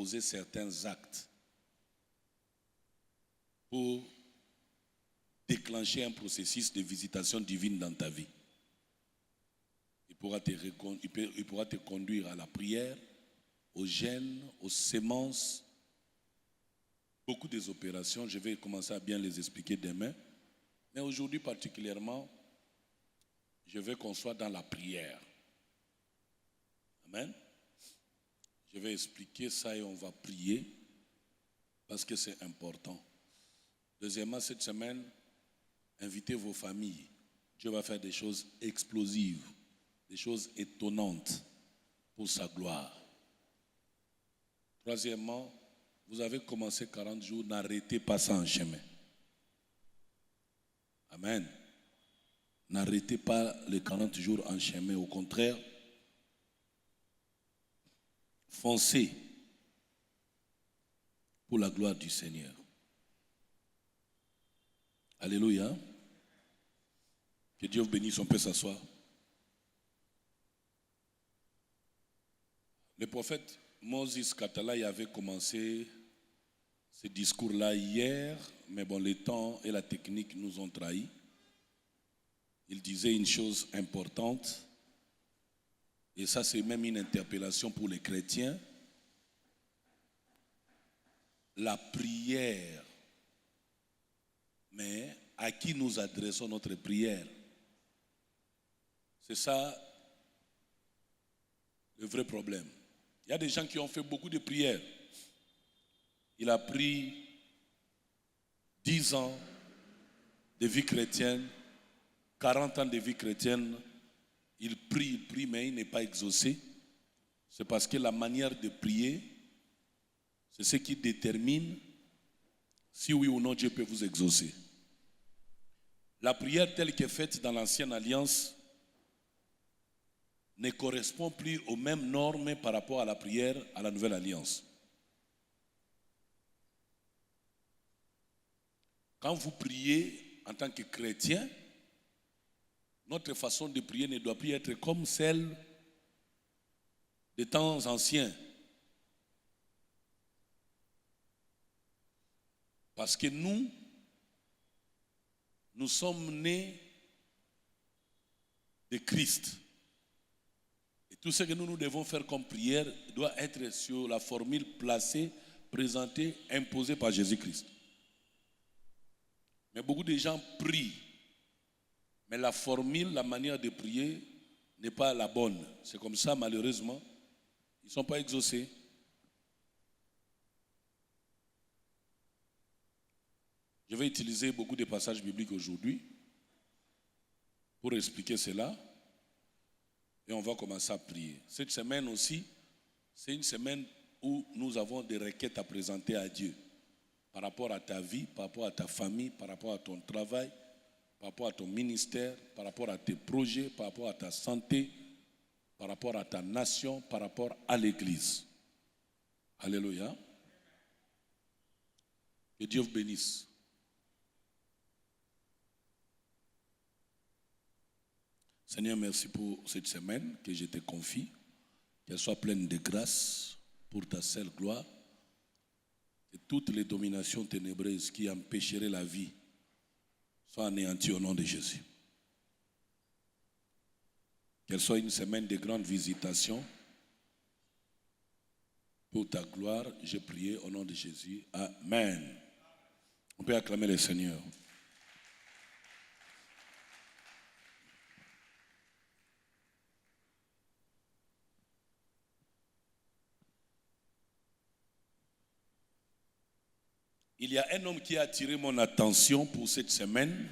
poser certains actes pour déclencher un processus de visitation divine dans ta vie. Il pourra te conduire à la prière, au jeûne, aux sémences, beaucoup des opérations. Je vais commencer à bien les expliquer demain. Mais aujourd'hui particulièrement, je veux qu'on soit dans la prière. Amen. Je vais expliquer ça et on va prier parce que c'est important. Deuxièmement, cette semaine, invitez vos familles. Dieu va faire des choses explosives, des choses étonnantes pour sa gloire. Troisièmement, vous avez commencé 40 jours, n'arrêtez pas ça en chemin. Amen. N'arrêtez pas les 40 jours en chemin, au contraire, foncez pour la gloire du Seigneur. Alléluia. Que Dieu vous bénisse, on peut s'asseoir. Le prophète Moses Katalai avait commencé ce discours-là hier, mais bon, le temps et la technique nous ont trahis. Il disait une chose importante, et ça c'est même une interpellation pour les chrétiens. La prière, mais à qui nous adressons notre prière? C'est ça le vrai problème. Il y a des gens qui ont fait beaucoup de prières. Il a pris 10 ans de vie chrétienne, 40 ans de vie chrétienne. Il prie, mais il n'est pas exaucé. C'est parce que la manière de prier, c'est ce qui détermine si oui ou non Dieu peut vous exaucer. La prière telle qu'elle est faite dans l'ancienne alliance ne correspond plus aux mêmes normes par rapport à la prière à la nouvelle alliance. Quand vous priez en tant que chrétien, notre façon de prier ne doit plus être comme celle des temps anciens. Parce que nous sommes nés de Christ. Et tout ce que nous devons faire comme prière doit être sur la formule placée, présentée, imposée par Jésus-Christ. Mais beaucoup de gens prient. Mais la formule, la manière de prier n'est pas la bonne. C'est comme ça, malheureusement, ils ne sont pas exaucés. Je vais utiliser beaucoup de passages bibliques aujourd'hui pour expliquer cela. Et on va commencer à prier. Cette semaine aussi, c'est une semaine où nous avons des requêtes à présenter à Dieu. Par rapport à ta vie, par rapport à ta famille, par rapport à ton travail, par rapport à ton ministère, par rapport à tes projets, par rapport à ta santé, par rapport à ta nation, par rapport à l'Église. Alléluia. Que Dieu vous bénisse. Seigneur, merci pour cette semaine que je te confie. Qu'elle soit pleine de grâce pour ta seule gloire. Que toutes les dominations ténébreuses qui empêcheraient la vie soient anéanties au nom de Jésus. Qu'elle soit une semaine de grandes visitations pour ta gloire. J'ai prié au nom de Jésus. Amen. On peut acclamer le Seigneur. Il y a un homme qui a attiré mon attention pour cette semaine.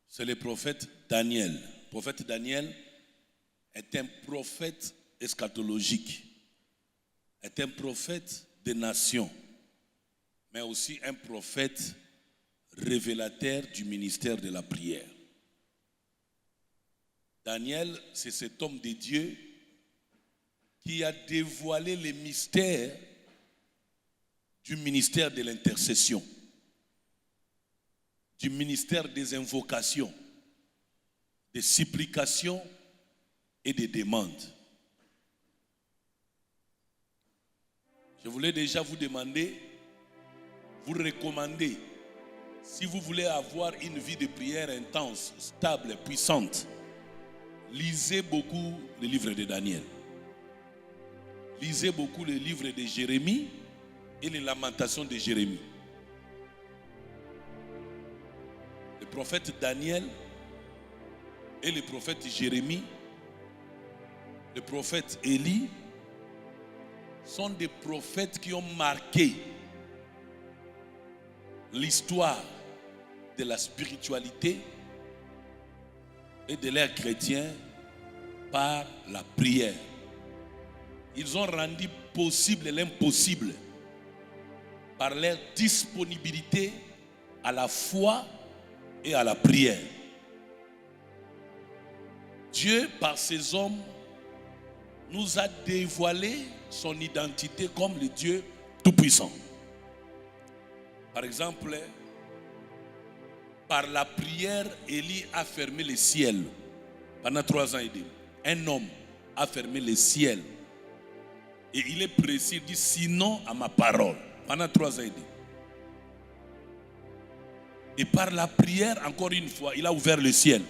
C'est le prophète Daniel. Le prophète Daniel est un prophète eschatologique, est un prophète des nations, mais aussi un prophète révélateur du ministère de la prière. Daniel, c'est cet homme de Dieu qui a dévoilé les mystères du ministère de l'intercession, du ministère des invocations, des supplications et des demandes. Je voulais déjà vous demander, vous recommander, si vous voulez avoir une vie de prière intense, stable, puissante, lisez beaucoup le livre de Daniel. Lisez beaucoup le livre de Jérémie et les lamentations de Jérémie. Le prophète Daniel et le prophète Jérémie, le prophète Élie, sont des prophètes qui ont marqué l'histoire de la spiritualité et de l'ère chrétien par la prière. Ils ont rendu possible l'impossible par leur disponibilité à la foi et à la prière. Dieu, par ces hommes, nous a dévoilé son identité comme le Dieu Tout-Puissant. Par exemple, par la prière, Élie a fermé le ciel pendant 3 ans et demi. Un homme a fermé le ciel. Et il est précis, il dit sinon à ma parole pendant 3 ans et demi. Et par la prière, encore une fois, il a ouvert le ciel.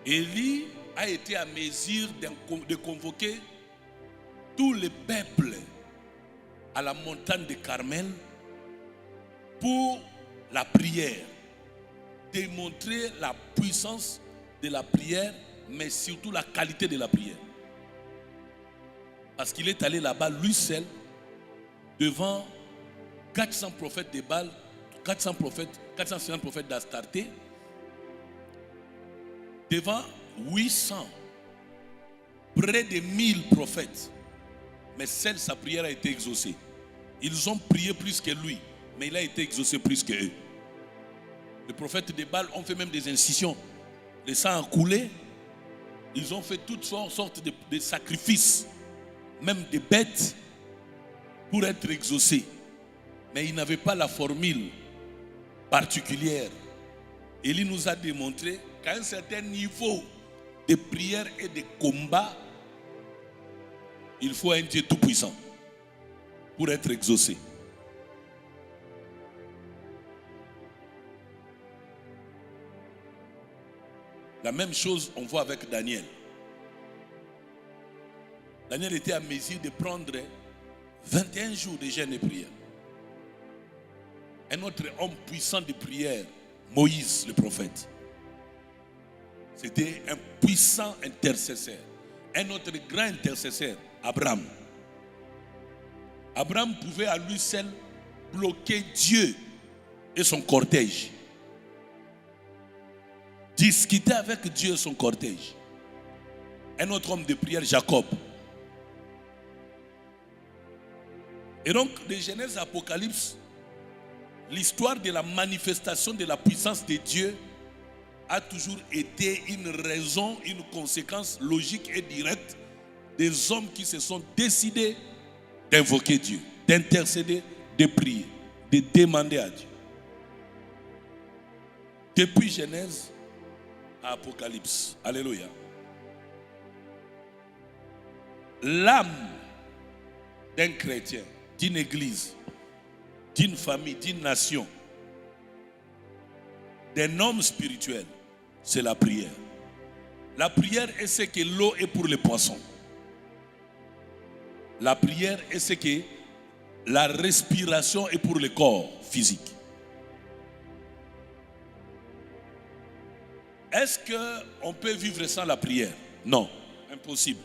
Élie a été à mesure de convoquer tout le peuple à la montagne de Carmel pour la prière, démontrer la puissance de la prière, mais surtout la qualité de la prière. Parce qu'il est allé là-bas, lui seul, devant 400 prophètes de Baal, 450 prophètes d'Astarté, devant 800, près de 1000 prophètes. Mais seule sa prière a été exaucée. Ils ont prié plus que lui, mais il a été exaucé plus que eux. Les prophètes de Baal ont fait même des incisions. Le sang a coulé. Ils ont fait toutes sortes de sacrifices, même des bêtes, pour être exaucés. Mais ils n'avaient pas la formule particulière. Élie nous a démontré qu'à un certain niveau de prière et de combat, il faut un Dieu tout-puissant pour être exaucé. La même chose on voit avec Daniel. Daniel était à mesure de prendre 21 jours de jeûne et prière. Un autre homme puissant de prière, Moïse le prophète. C'était un puissant intercesseur. Un autre grand intercesseur, Abraham. Abraham pouvait à lui seul bloquer Dieu et son cortège. Discuter avec Dieu et son cortège. Un autre homme de prière, Jacob. Et donc, de Genèse à Apocalypse, l'histoire de la manifestation de la puissance de Dieu a toujours été une raison, une conséquence logique et directe des hommes qui se sont décidés d'invoquer Dieu, d'intercéder, de prier, de demander à Dieu. Depuis Genèse à Apocalypse. Alléluia. L'âme d'un chrétien, d'une église, d'une famille, d'une nation, d'un homme spirituel, c'est la prière. La prière est ce que l'eau est pour les poissons. La prière est ce que la respiration est pour le corps physique. Est-ce qu'on peut vivre sans la prière? Non, impossible.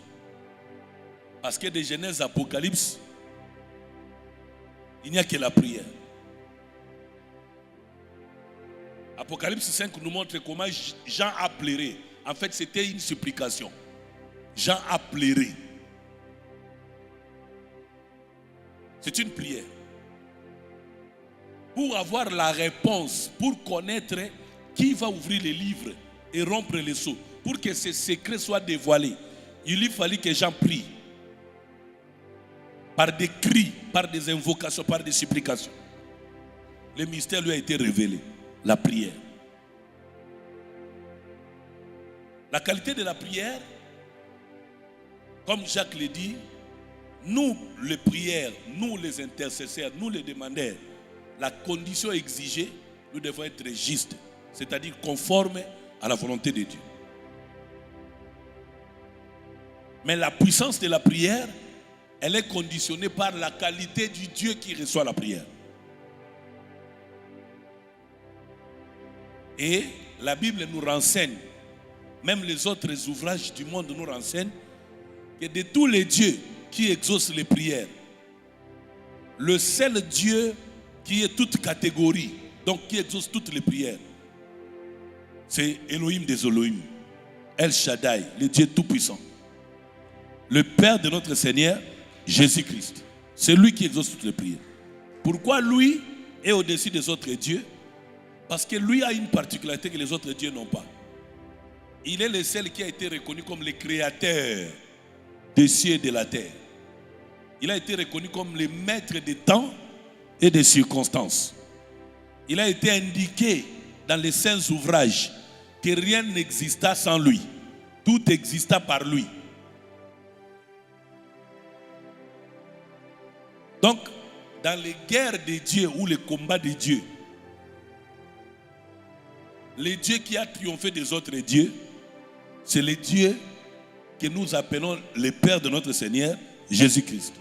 Parce que de Genèse à Apocalypse, il n'y a que la prière. Apocalypse 5 nous montre comment Jean a pleuré. En fait, c'était une supplication. Jean a pleuré. C'est une prière. Pour avoir la réponse, pour connaître qui va ouvrir les livres et rompre les sceaux, pour que ces secrets soient dévoilés, il lui fallait que Jean prie. Par des cris, par des invocations, par des supplications. Le mystère lui a été révélé. La prière. La qualité de la prière, comme Jacques le dit, nous les prières, nous les intercesseurs, nous les demandeurs, la condition exigée, nous devons être justes, c'est-à-dire conformes à la volonté de Dieu. Mais la puissance de la prière, elle est conditionnée par la qualité du Dieu qui reçoit la prière. Et la Bible nous renseigne, même les autres ouvrages du monde nous renseignent, que de tous les dieux qui exaucent les prières, le seul Dieu qui est toute catégorie, donc qui exauce toutes les prières, c'est Elohim des Elohim, El Shaddai, le Dieu tout-puissant. Le Père de notre Seigneur, Jésus-Christ. C'est lui qui exauce toutes les prières. Pourquoi lui est au-dessus des autres dieux? Parce que lui a une particularité que les autres dieux n'ont pas. Il est le seul qui a été reconnu comme le créateur des cieux et de la terre. Il a été reconnu comme le maître des temps et des circonstances. Il a été indiqué dans les saints ouvrages que rien n'exista sans lui. Tout exista par lui. Donc, dans les guerres de Dieu ou les combats de Dieu, le Dieu qui a triomphé des autres dieux, c'est le Dieu que nous appelons le Père de notre Seigneur, Jésus-Christ.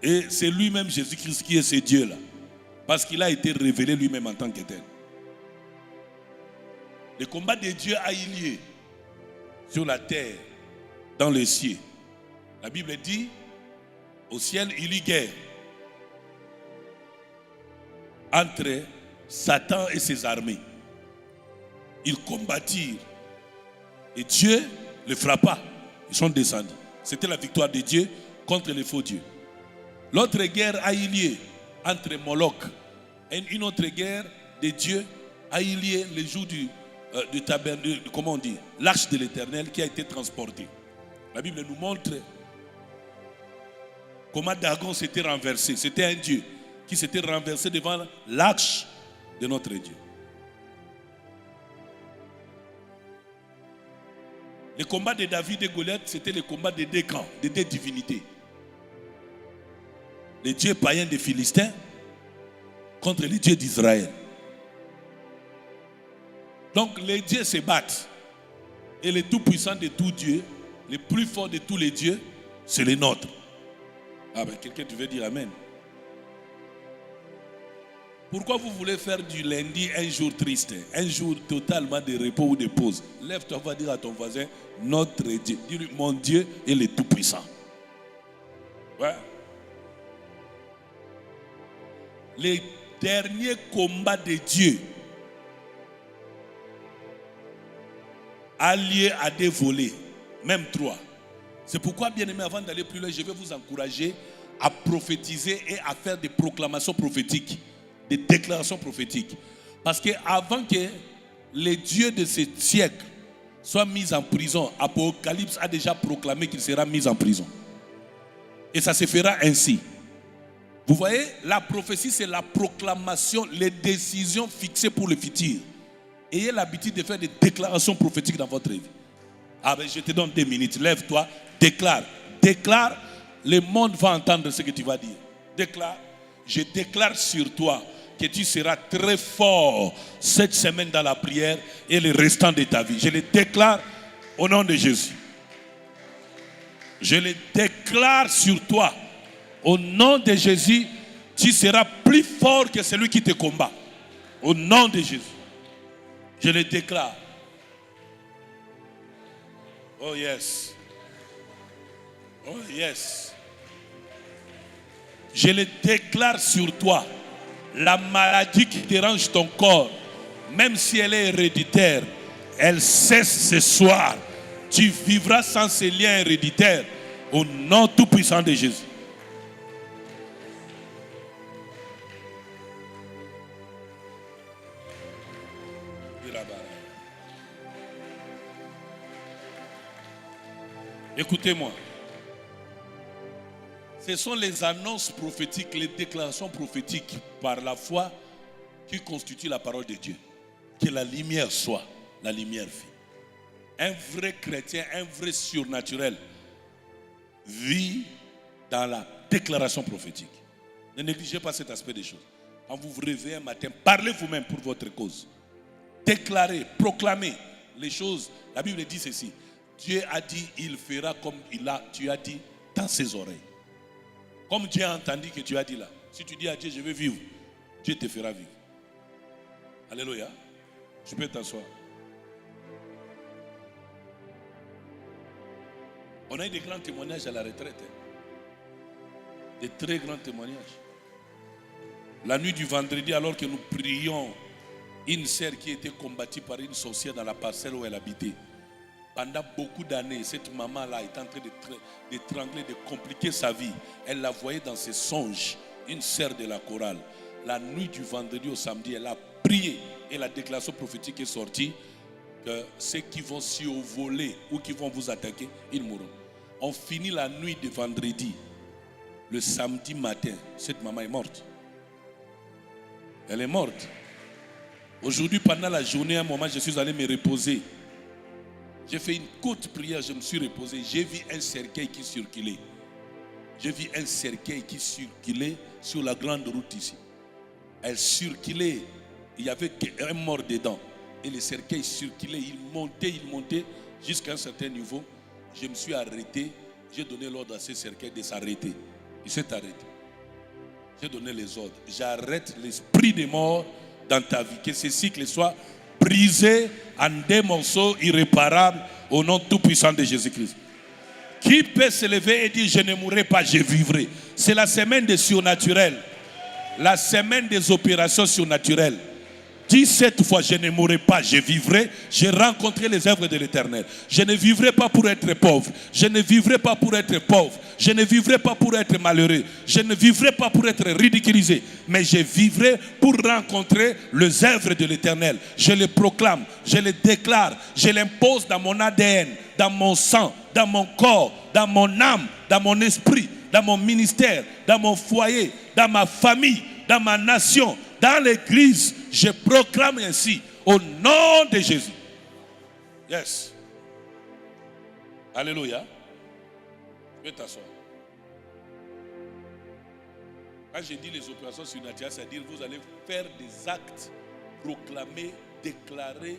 Et c'est lui-même, Jésus-Christ, qui est ce Dieu-là. Parce qu'il a été révélé lui-même en tant que tel. Le combat de Dieu a eu lieu sur la terre, dans les cieux. La Bible dit, au ciel, il y a guerre entre Satan et ses armées. Ils combattirent et Dieu les frappa. Ils sont descendus. C'était la victoire de Dieu contre les faux dieux. L'autre guerre a eu lieu entre Moloch et une autre guerre de Dieu a eu lieu le jour du tabernacle, comment on dit, l'arche de l'Éternel qui a été transportée. La Bible nous montre comment Dagon s'était renversé. C'était un Dieu qui s'était renversé devant l'arche de notre Dieu. Le combat de David et Goliath, c'était le combat des deux camps, des deux divinités. Les dieux païens des Philistins contre les dieux d'Israël. Donc les dieux se battent. Et le tout-puissant de tous dieux, le plus fort de tous les dieux, c'est le nôtre. Ah ben quelqu'un tu veux dire amen. Pourquoi vous voulez faire du lundi un jour triste, un jour totalement de repos ou de pause? Lève-toi, va dire à ton voisin, notre Dieu. Dis-lui, mon Dieu est le tout-puissant. Ouais. Les derniers combats de Dieu a lieu à des volets, même 3. C'est pourquoi, bien aimé, avant d'aller plus loin, je vais vous encourager à prophétiser et à faire des proclamations prophétiques, des déclarations prophétiques. Parce qu'avant que les dieux de ce siècle soient mis en prison, Apocalypse a déjà proclamé qu'il sera mis en prison. Et ça se fera ainsi. Vous voyez, la prophétie, c'est la proclamation, les décisions fixées pour le futur. Ayez l'habitude de faire des déclarations prophétiques dans votre vie. Ah ben je te donne 2 minutes, lève-toi, déclare. Déclare, le monde va entendre ce que tu vas dire. Déclare, je déclare sur toi que tu seras très fort cette semaine dans la prière et le restant de ta vie. Je le déclare au nom de Jésus. Je le déclare sur toi. Au nom de Jésus, tu seras plus fort que celui qui te combat. Au nom de Jésus. Je le déclare. Oh yes. Oh yes. Je le déclare sur toi. La maladie qui dérange ton corps, même si elle est héréditaire, elle cesse ce soir. Tu vivras sans ces liens héréditaires. Au nom tout-puissant de Jésus. Écoutez-moi. Ce sont les annonces prophétiques, les déclarations prophétiques par la foi qui constituent la parole de Dieu. Que la lumière soit, la lumière fait. Un vrai chrétien, un vrai surnaturel vit dans la déclaration prophétique. Ne négligez pas cet aspect des choses. Quand vous vous réveillez un matin, parlez vous-même pour votre cause. Déclarez, proclamez les choses. La Bible dit ceci. Dieu a dit, il fera comme tu as dit dans ses oreilles. Comme Dieu a entendu que tu as dit là. Si tu dis à Dieu, je veux vivre, Dieu te fera vivre. Alléluia. Tu peux t'asseoir. On a eu des grands témoignages à la retraite. Des très grands témoignages. La nuit du vendredi, alors que nous prions, une sœur qui était combattue par une sorcière dans la parcelle où elle habitait. Pendant beaucoup d'années, cette maman-là est en train d'étrangler, de compliquer sa vie. Elle la voyait dans ses songes, une sœur de la chorale. La nuit du vendredi au samedi, elle a prié et la déclaration prophétique est sortie que ceux qui vont survoler ou qui vont vous attaquer, ils mourront. On finit la nuit de vendredi. Le samedi matin, cette maman est morte. Elle est morte. Aujourd'hui, pendant la journée, à un moment, je suis allé me reposer. J'ai fait une courte prière, je me suis reposé. J'ai vu un cercueil qui circulait. J'ai vu un cercueil qui circulait sur la grande route ici. Elle circulait. Il y avait un mort dedans. Et le cercueil circulait. Il montait jusqu'à un certain niveau. Je me suis arrêté. J'ai donné l'ordre à ce cercueil de s'arrêter. Il s'est arrêté. J'ai donné les ordres. J'arrête l'esprit des morts dans ta vie. Que ce cycle soit brisé en des morceaux irréparables au nom tout-puissant de Jésus-Christ. Qui peut se lever et dire je ne mourrai pas, je vivrai? C'est la semaine des surnaturels. La semaine des opérations surnaturelles. 17 fois, je ne mourrai pas, je vivrai. J'ai rencontré les œuvres de l'Éternel. Je ne vivrai pas pour être pauvre. Je ne vivrai pas pour être pauvre. Je ne vivrai pas pour être malheureux. Je ne vivrai pas pour être ridiculisé. Mais je vivrai pour rencontrer les œuvres de l'Éternel. Je les proclame, je les déclare, je l'impose dans mon ADN, dans mon sang, dans mon corps, dans mon âme, dans mon esprit, dans mon ministère, dans mon foyer, dans ma famille, dans ma nation, dans l'église. Je proclame ainsi au nom de Jésus. Yes. Alléluia. Tu peux t'asseoir. Quand je dis les opérations surnaturelles, c'est-à-dire vous allez faire des actes, proclamer, déclarer,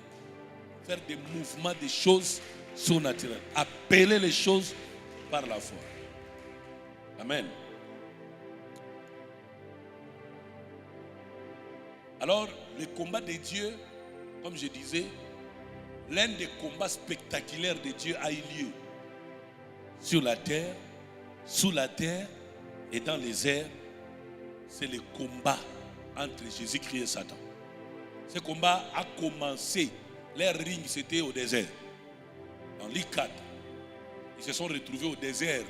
faire des mouvements, des choses surnaturelles. Appeler les choses par la foi. Amen. Alors, le combat de Dieu, comme je disais, l'un des combats spectaculaires de Dieu a eu lieu sur la terre, sous la terre et dans les airs. C'est le combat entre Jésus-Christ et Satan. Ce combat a commencé. Les rings, c'était au désert. Dans l'I4. Ils se sont retrouvés au désert,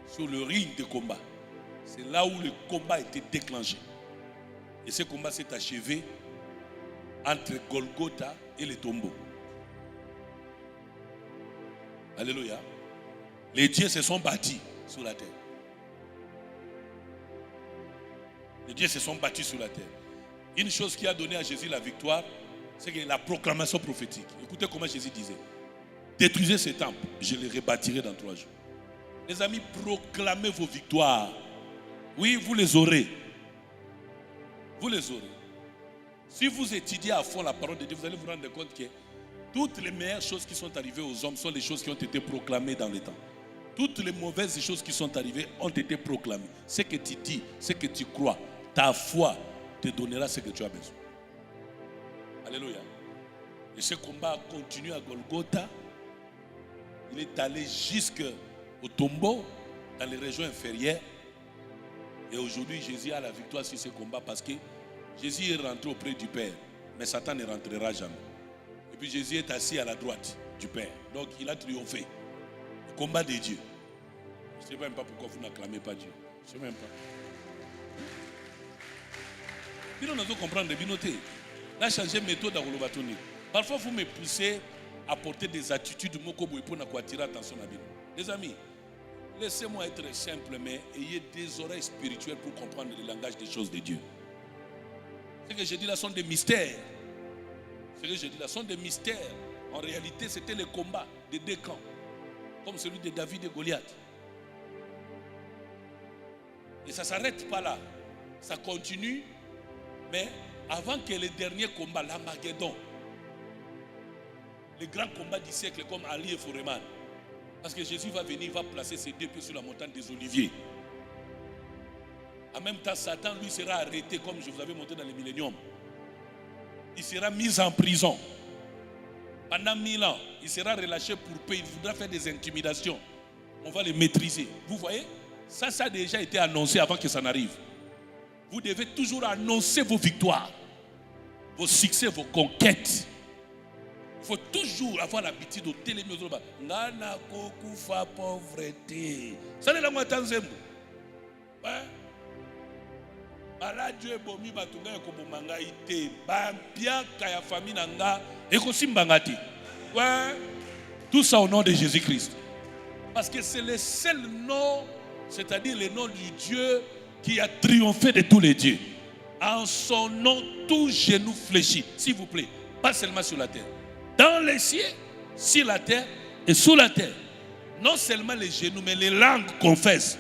sur le ring de combat. C'est là où le combat a été déclenché. Et ce combat s'est achevé entre Golgotha et le tombeau. Alléluia. Les dieux se sont bâtis sur la terre. Les dieux se sont battus sur la terre. Une chose qui a donné à Jésus la victoire, c'est que la proclamation prophétique. Écoutez comment Jésus disait. Détruisez ces temples, je les rebâtirai dans 3 jours. Les amis, proclamez vos victoires. Oui, vous les aurez. Vous les aurez. Si vous étudiez à fond la parole de Dieu, vous allez vous rendre compte que toutes les meilleures choses qui sont arrivées aux hommes sont les choses qui ont été proclamées dans le temps. Toutes les mauvaises choses qui sont arrivées ont été proclamées. Ce que tu dis, ce que tu crois, ta foi te donnera ce que tu as besoin. Alléluia. Et ce combat a continué à Golgotha. Il est allé jusqu'au tombeau, dans les régions inférieures. Et aujourd'hui, Jésus a la victoire sur ce combat parce que Jésus est rentré auprès du Père. Mais Satan ne rentrera jamais. Et puis Jésus est assis à la droite du Père. Donc il a triomphé. Le combat de Dieu. Je ne sais même pas pourquoi vous n'acclamez pas Dieu. Je ne sais même pas. Puis nous devons comprendre, binoter. Là, changer de méthode à Rolobatoni. Parfois, vous me poussez à porter des attitudes pour attirer l'attention à vous. Les amis, laissez-moi être simple, mais ayez des oreilles spirituelles pour comprendre le langage des choses de Dieu. Ce que je dis là sont des mystères. Ce que je dis là sont des mystères. En réalité, c'était le combat des 2 camps. Comme celui de David et Goliath. Et ça ne s'arrête pas là. Ça continue. Mais avant que le dernier combat, l'Armageddon, le grand combat du siècle comme Ali et Foreman. Parce que Jésus va venir, il va placer ses 2 pieds sur la montagne des Oliviers. En même temps, Satan, lui, sera arrêté comme je vous avais montré dans le millénium. Il sera mis en prison. Pendant 1000 ans, il sera relâché pour paix. Il voudra faire des intimidations. On va les maîtriser. Vous voyez, ça a déjà été annoncé avant que ça n'arrive. Vous devez toujours annoncer vos victoires, vos succès, vos conquêtes. Il faut toujours avoir l'habitude de télémiser. Ngana kokufa pauvreté. Ça n'est la moitié de Dieu bomi batunga ekobomanga ite. Bambia kaya famille nanga ekosimbangati. Ouais. Tout ça au nom de Jésus-Christ. Parce que c'est le seul nom, c'est-à-dire le nom du Dieu qui a triomphé de tous les dieux. En son nom, tout genou fléchit. S'il vous plaît, pas seulement sur la terre. Dans les cieux, sur la terre et sous la terre. Non seulement les genoux, mais les langues confessent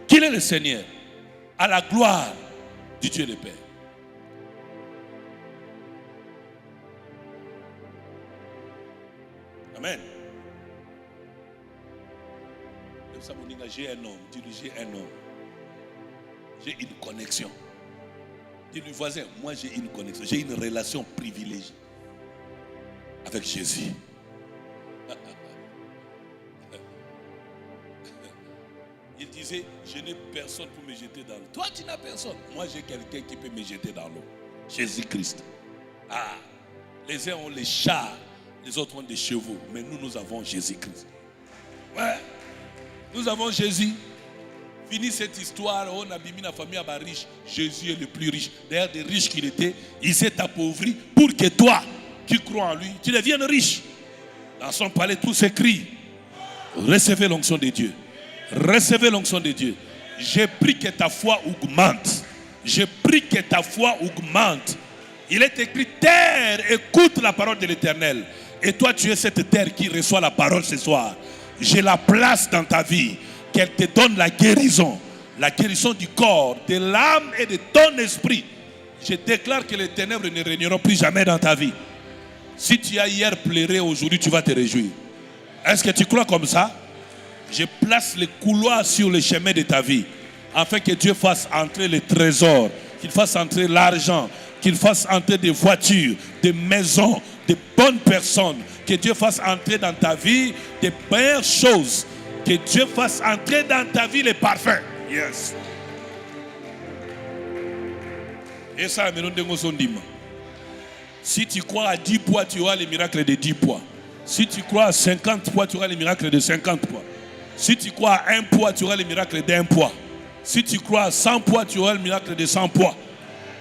qu'il est le Seigneur. À la gloire du Dieu le Père. Amen. J'ai un homme. Dis-lui, j'ai un homme. J'ai une connexion. Dis-lui, voisin, moi j'ai une connexion. J'ai une relation privilégiée avec Jésus. Il disait, je n'ai personne pour me jeter dans l'eau. Toi, tu n'as personne. Moi, j'ai quelqu'un qui peut me jeter dans l'eau. Jésus-Christ. Ah, les uns ont les chars, les autres ont des chevaux. Mais nous avons Jésus-Christ. Ouais. Nous avons Jésus. Fini cette histoire, on a mis la famille à riche. Jésus est le plus riche. D'ailleurs, des riches qu'il était, il s'est appauvri pour que toi, qui crois en lui, tu deviennes riche. Dans son palais, tout s'écrit. Recevez l'onction de Dieu. Recevez l'onction de Dieu. J'ai pris que ta foi augmente. J'ai pris que ta foi augmente. Il est écrit, terre, écoute la parole de l'Éternel. Et toi, tu es cette terre qui reçoit la parole ce soir. Je la place dans ta vie. Qu'elle te donne la guérison du corps, de l'âme et de ton esprit. Je déclare que les ténèbres ne régneront plus jamais dans ta vie. Si tu as hier pleuré, aujourd'hui tu vas te réjouir. Est-ce que tu crois comme ça? Je place les couloirs sur le chemin de ta vie, afin que Dieu fasse entrer les trésors, qu'il fasse entrer l'argent, qu'il fasse entrer des voitures, des maisons, des bonnes personnes, que Dieu fasse entrer dans ta vie des meilleures choses. Que Dieu fasse entrer dans ta vie les parfums. Yes. Et ça, si tu crois à 10 poids, tu auras les miracles de 10 poids. Si tu crois à 50 poids, tu auras les miracles de 50 poids. Si tu crois à 1 poids, tu auras les miracles d'1 poids. Si tu crois à 100 poids, tu auras le miracle de 100 poids.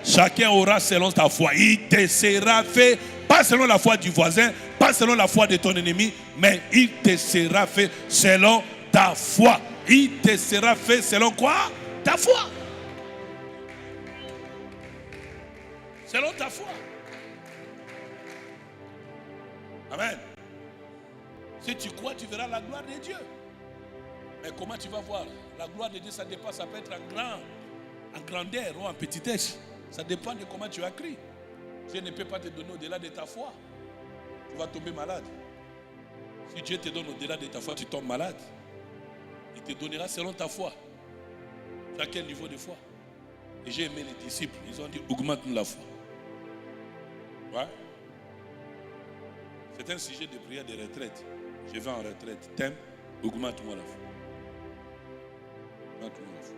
Chacun aura selon ta foi. Il te sera fait, pas selon la foi du voisin, pas selon la foi de ton ennemi, mais il te sera fait selon ta foi. Il te sera fait selon quoi? Ta foi. Selon ta foi. Amen. Si tu crois, tu verras la gloire de Dieu. Mais comment tu vas voir? La gloire de Dieu, ça dépasse, ça peut être en grandeur ou en petitesse. Ça dépend de comment tu as cru. Dieu ne peut pas te donner au-delà de ta foi. Tu vas tomber malade. Si Dieu te donne au-delà de ta foi, tu tombes malade. Il te donnera selon ta foi. Tu as quel niveau de foi? Et j'ai aimé les disciples. Ils ont dit, augmente-nous la foi. Ouais. C'est un sujet de prière de retraite. Je vais en retraite. T'aimes? Augmente-moi la foi. Augmente-moi la foi.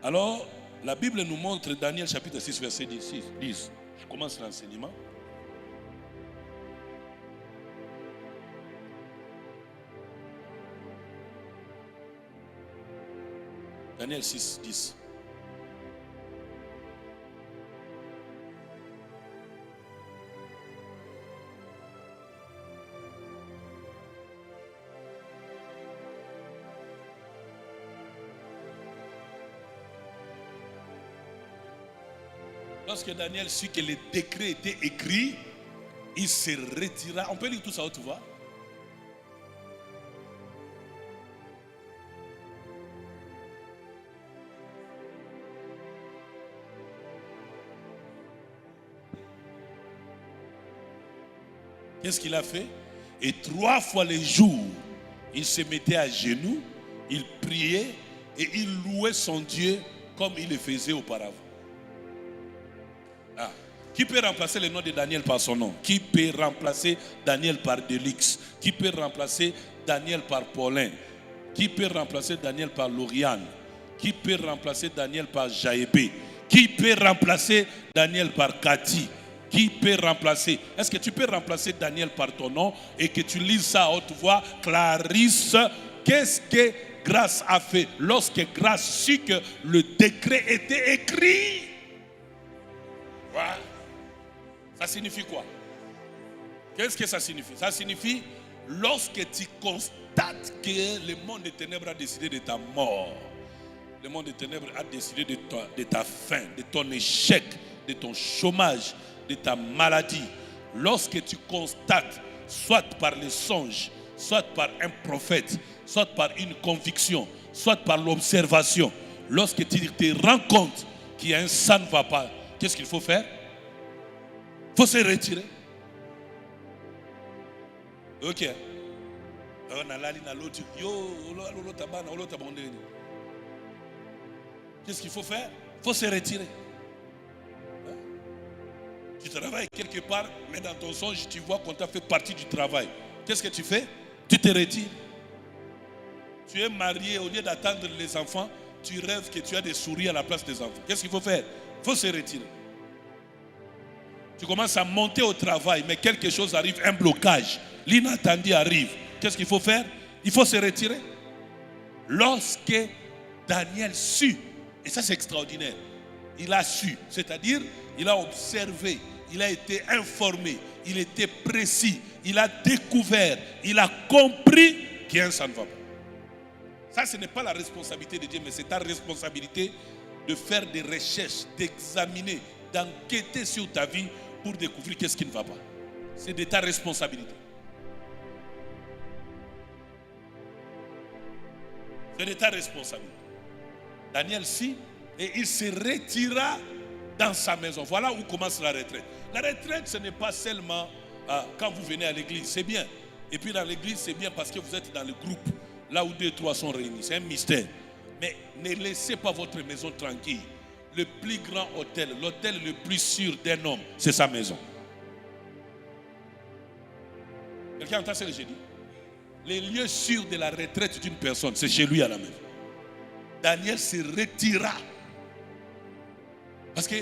Alors, la Bible nous montre Daniel chapitre 6, verset 10. Je commence l'enseignement. Daniel 6, 10. Lorsque Daniel sut que le décret était écrit, il se retira. On peut lire tout ça, tu vois? Qu'est-ce qu'il a fait? Et 3 fois le jour, il se mettait à genoux, il priait et il louait son Dieu comme il le faisait auparavant. Ah. Qui peut remplacer le nom de Daniel par son nom? Qui peut remplacer Daniel par Delix? Qui peut remplacer Daniel par Paulin? Qui peut remplacer Daniel par Lauriane? Qui peut remplacer Daniel par Jaébé? Qui peut remplacer Daniel par Cathy? Qui peut remplacer? Est-ce que tu peux remplacer Daniel par ton nom et que tu lises ça à haute voix? Clarisse, qu'est-ce que Grâce a fait lorsque Grâce sut que le décret était écrit? Voilà. Ça signifie quoi? Qu'est-ce que ça signifie? Ça signifie lorsque tu constates que le monde des ténèbres a décidé de ta mort, le monde des ténèbres a décidé de ta fin, de ton échec, de ton chômage, de ta maladie. Lorsque tu constates, soit par les songes, soit par un prophète, soit par une conviction, soit par l'observation, lorsque tu te rends compte qu'il y a un ça ne va pas, qu'est-ce qu'il faut faire? Il faut se retirer. Ok. Qu'est-ce qu'il faut faire? Il faut se retirer. Tu travailles quelque part, mais dans ton songe, tu vois qu'on t'a fait partie du travail. Qu'est-ce que tu fais? Tu te retires. Tu es marié, au lieu d'attendre les enfants, tu rêves que tu as des souris à la place des enfants. Qu'est-ce qu'il faut faire? Il faut se retirer. Tu commences à monter au travail, mais quelque chose arrive, un blocage. L'inattendu arrive. Qu'est-ce qu'il faut faire? Il faut se retirer. Lorsque Daniel sut, et ça c'est extraordinaire, il a su, c'est-à-dire il a observé, il a été informé, il était précis, il a découvert, il a compris qu'un ça ne va pas. Ça, ce n'est pas la responsabilité de Dieu, mais c'est ta responsabilité de faire des recherches, d'examiner, d'enquêter sur ta vie pour découvrir qu'est-ce qui ne va pas. C'est de ta responsabilité. C'est de ta responsabilité. Daniel si, et il se retira dans sa maison. Voilà où commence la retraite. La retraite, ce n'est pas seulement quand vous venez à l'église, c'est bien. Et puis dans l'église, c'est bien parce que vous êtes dans le groupe, là où 2, 3 sont réunis. C'est un mystère. Mais ne laissez pas votre maison tranquille. Le plus grand hôtel, l'hôtel le plus sûr d'un homme, c'est sa maison. Quelqu'un entend ce que j'ai dit? Les lieux sûrs de la retraite d'une personne, c'est chez lui à la maison. Daniel se retira. Parce que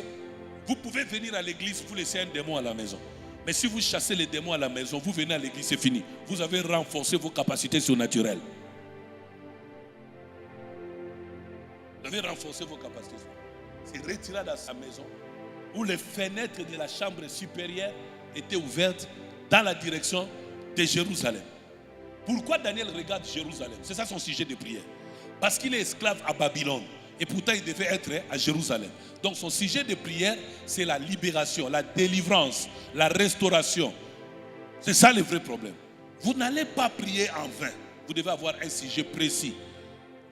vous pouvez venir à l'église, vous laissez un démon à la maison. Mais si vous chassez les démons à la maison, vous venez à l'église, c'est fini. Vous avez renforcé vos capacités surnaturelles. Vous avez renforcé vos capacités surnaturelles. Il s'est retiré dans sa maison où les fenêtres de la chambre supérieure étaient ouvertes dans la direction de Jérusalem. Pourquoi Daniel regarde Jérusalem? C'est ça son sujet de prière. Parce qu'il est esclave à Babylone. Et pourtant il devait être à Jérusalem. Donc son sujet de prière, c'est la libération, la délivrance, la restauration. C'est ça le vrai problème. Vous n'allez pas prier en vain. Vous devez avoir un sujet précis.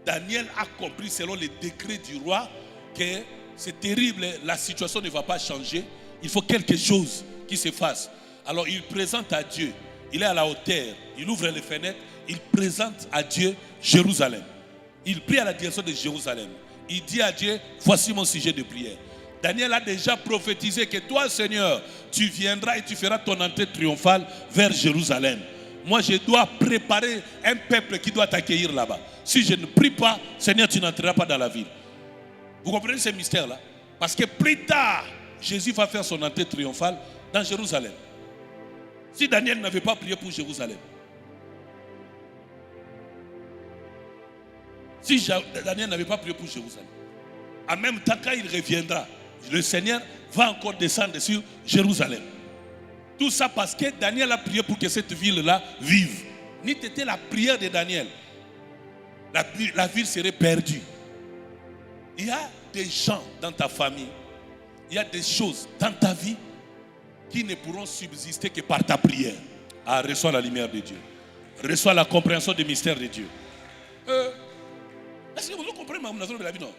Daniel a compris selon les décrets du roi que c'est terrible, la situation ne va pas changer. Il faut quelque chose qui se fasse. Alors il présente à Dieu. Il est à la hauteur. Il ouvre les fenêtres. Il présente à Dieu Jérusalem. Il prie à la direction de Jérusalem. Il dit à Dieu, voici mon sujet de prière. Daniel a déjà prophétisé que toi, Seigneur, tu viendras et tu feras ton entrée triomphale vers Jérusalem. Moi, je dois préparer un peuple qui doit t'accueillir là-bas. Si je ne prie pas, Seigneur, tu n'entreras pas dans la ville. Vous comprenez ce mystère-là? Parce que plus tard, Jésus va faire son entrée triomphale dans Jérusalem. Si Daniel n'avait pas prié pour Jérusalem, si Daniel n'avait pas prié pour Jérusalem, en même temps quand il reviendra, le Seigneur va encore descendre sur Jérusalem. Tout ça parce que Daniel a prié pour que cette ville-là vive. N'eût été la prière de Daniel, la ville serait perdue. Il y a des gens dans ta famille, il y a des choses dans ta vie qui ne pourront subsister que par ta prière. Ah, reçois la lumière de Dieu. Reçois la compréhension des mystères de Dieu. Est-ce que vous comprenez ma de la vie, non?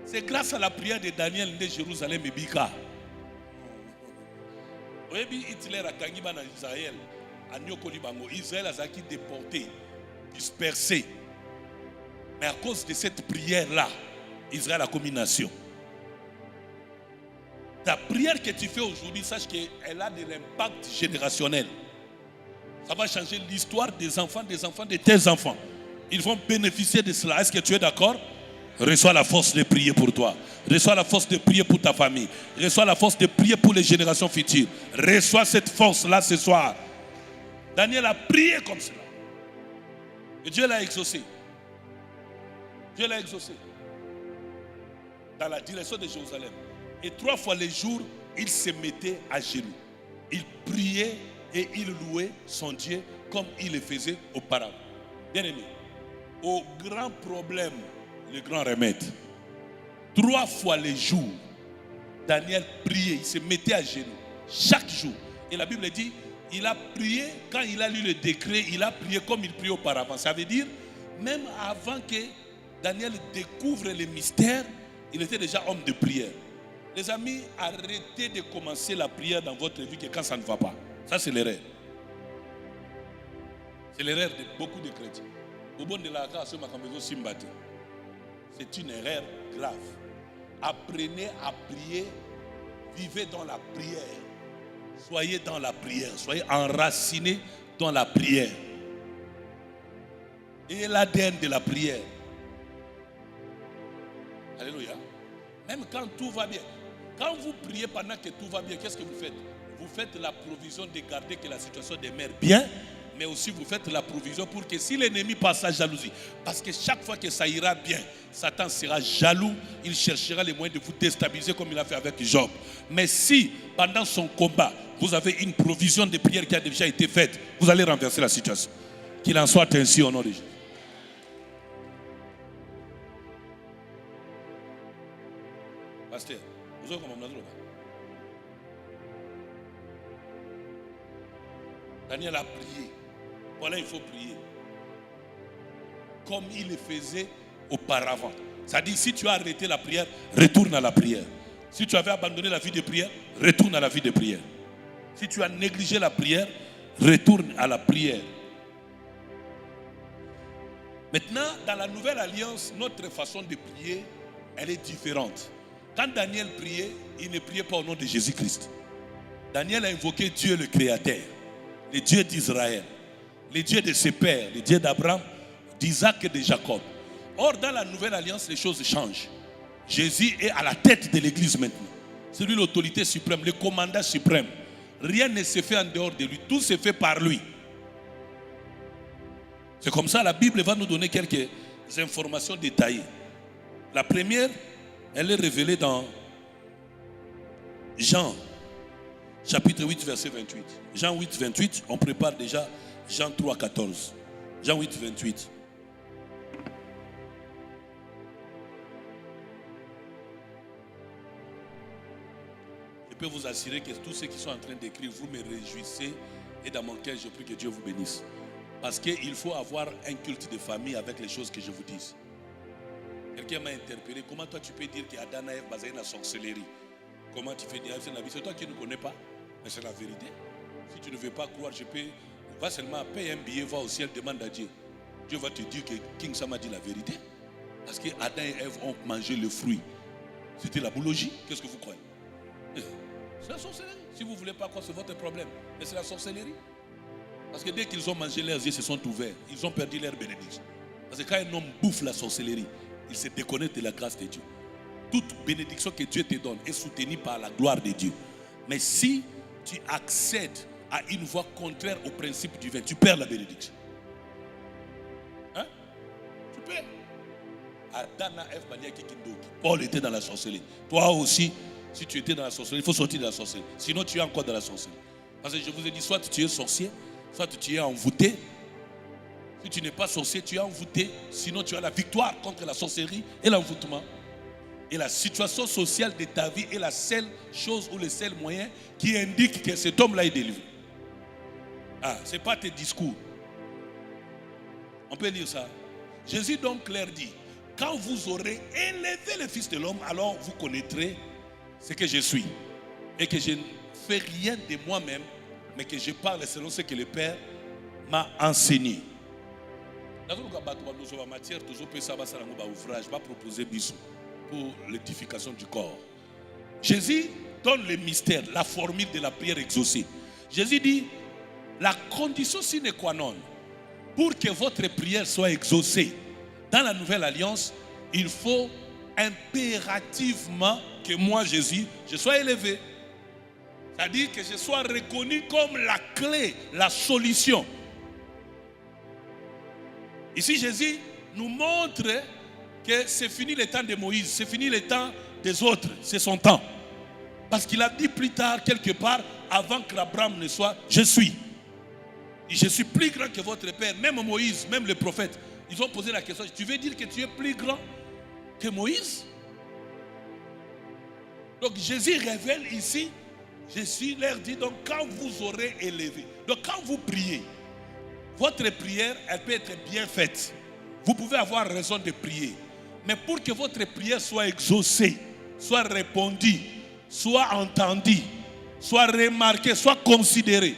C'est grâce à la prière de Daniel de Jérusalem et Bika. Hitler a gagné en Israël. Israël a été déporté, dispersé. Mais à cause de cette prière-là, Israël a commis nation. Ta prière que tu fais aujourd'hui, sache qu'elle a de l'impact générationnel. Ça va changer l'histoire des enfants de tes enfants. Ils vont bénéficier de cela. Est-ce que tu es d'accord? Reçois la force de prier pour toi. Reçois la force de prier pour ta famille. Reçois la force de prier pour les générations futures. Reçois cette force-là ce soir. Daniel a prié comme cela. Et Dieu l'a exaucé. Dieu l'a exaucé. Dans la direction de Jérusalem. Et 3 fois les jours, il se mettait à genoux. Il priait et il louait son Dieu comme il le faisait auparavant. Bien aimé, au grand problème, le grand remède. 3 fois les jours, Daniel priait, il se mettait à genoux chaque jour. Et la Bible dit, il a prié, quand il a lu le décret, il a prié comme il priait auparavant. Ça veut dire, même avant que Daniel découvre les mystères, il était déjà homme de prière. Les amis, arrêtez de commencer la prière dans votre vie que quand ça ne va pas. Ça, c'est l'erreur. C'est l'erreur de beaucoup de chrétiens. C'est une erreur grave. Apprenez à prier. Vivez dans la prière. Soyez dans la prière. Soyez enracinés dans la prière. Et l'ADN de la prière. Alléluia. Même quand tout va bien. Quand vous priez pendant que tout va bien, qu'est-ce que vous faites? Vous faites la provision de garder que la situation demeure bien, mais aussi vous faites la provision pour que si l'ennemi passe à jalousie, parce que chaque fois que ça ira bien, Satan sera jaloux, il cherchera les moyens de vous déstabiliser comme il a fait avec Job. Mais si, pendant son combat, vous avez une provision de prière qui a déjà été faite, vous allez renverser la situation. Qu'il en soit ainsi au nom de Jésus. Pasteur, vous avez comment Daniel a prié. Voilà, il faut prier. Comme il le faisait auparavant. C'est-à-dire, si tu as arrêté la prière, retourne à la prière. Si tu avais abandonné la vie de prière, retourne à la vie de prière. Si tu as négligé la prière, retourne à la prière. Maintenant, dans la nouvelle alliance, notre façon de prier, elle est différente. Quand Daniel priait, il ne priait pas au nom de Jésus-Christ. Daniel a invoqué Dieu le Créateur, le Dieu d'Israël, le Dieu de ses pères, le Dieu d'Abraham, d'Isaac et de Jacob. Or, dans la nouvelle alliance, les choses changent. Jésus est à la tête de l'église maintenant. C'est lui l'autorité suprême, le commandant suprême. Rien ne se fait en dehors de lui, tout se fait par lui. C'est comme ça, la Bible va nous donner quelques informations détaillées. La première, elle est révélée dans Jean, chapitre 8, verset 28. Jean 8, 28, on prépare déjà Jean 3, 14. Jean 8, 28. Je peux vous assurer que tous ceux qui sont en train d'écrire, vous me réjouissez et dans mon cœur, je prie que Dieu vous bénisse. Parce qu'il faut avoir un culte de famille avec les choses que je vous dis. Quelqu'un m'a interpellé. Comment toi tu peux dire qu'Adam et Ève basé dans la sorcellerie? Comment tu fais dire c'est toi qui ne connais pas? Mais c'est la vérité. Si tu ne veux pas croire, je peux. Va seulement payer un billet, va au ciel, demande à Dieu. Dieu va te dire que King Sam a dit la vérité. Parce que Adam et Ève ont mangé le fruit. C'était la biologie. Qu'est-ce que vous croyez? C'est la sorcellerie. Si vous ne voulez pas croire, c'est votre problème. Mais c'est la sorcellerie. Parce que dès qu'ils ont mangé, leurs yeux se sont ouverts. Ils ont perdu leur bénédiction. Parce que quand un homme bouffe la sorcellerie, il se déconnecte de la grâce de Dieu. Toute bénédiction que Dieu te donne est soutenue par la gloire de Dieu. Mais si tu accèdes à une voie contraire au principe divin, tu perds la bénédiction. Hein? Tu perds. Adana F. Paul était dans la sorcellerie. Toi aussi, si tu étais dans la sorcellerie, il faut sortir de la sorcellerie. Sinon, tu es encore dans la sorcellerie. Parce que je vous ai dit, soit tu es sorcier, soit tu es envoûté. Si tu n'es pas sorcier, tu es envoûté. Sinon, tu as la victoire contre la sorcellerie et l'envoûtement. Et la situation sociale de ta vie est la seule chose ou le seul moyen qui indique que cet homme-là est délivré. Ah, ce n'est pas tes discours. On peut dire ça. Jésus donc leur dit, quand vous aurez élevé le Fils de l'homme, alors vous connaîtrez ce que je suis. Et que je fais rien de moi-même, mais que je parle selon ce que le Père m'a enseigné. Dans la matière, ouvrage va proposer bisous pour l'édification du corps. Jésus donne le mystère, la formule de la prière exaucée. Jésus dit, la condition sine qua non pour que votre prière soit exaucée dans la nouvelle alliance, il faut impérativement que moi, Jésus, je sois élevé. C'est-à-dire que je sois reconnu comme la clé, la solution. Ici, Jésus nous montre que c'est fini le temps de Moïse, c'est fini le temps des autres, c'est son temps. Parce qu'il a dit plus tard, quelque part, avant que Abraham ne soit, je suis. Et je suis plus grand que votre père. Même Moïse, même les prophètes, ils ont posé la question, tu veux dire que tu es plus grand que Moïse? Donc Jésus révèle ici, Jésus leur dit, donc quand vous aurez élevé, donc quand vous priez, votre prière, elle peut être bien faite. Vous pouvez avoir raison de prier. Mais pour que votre prière soit exaucée, soit répondue, soit entendue, soit remarquée, soit considérée,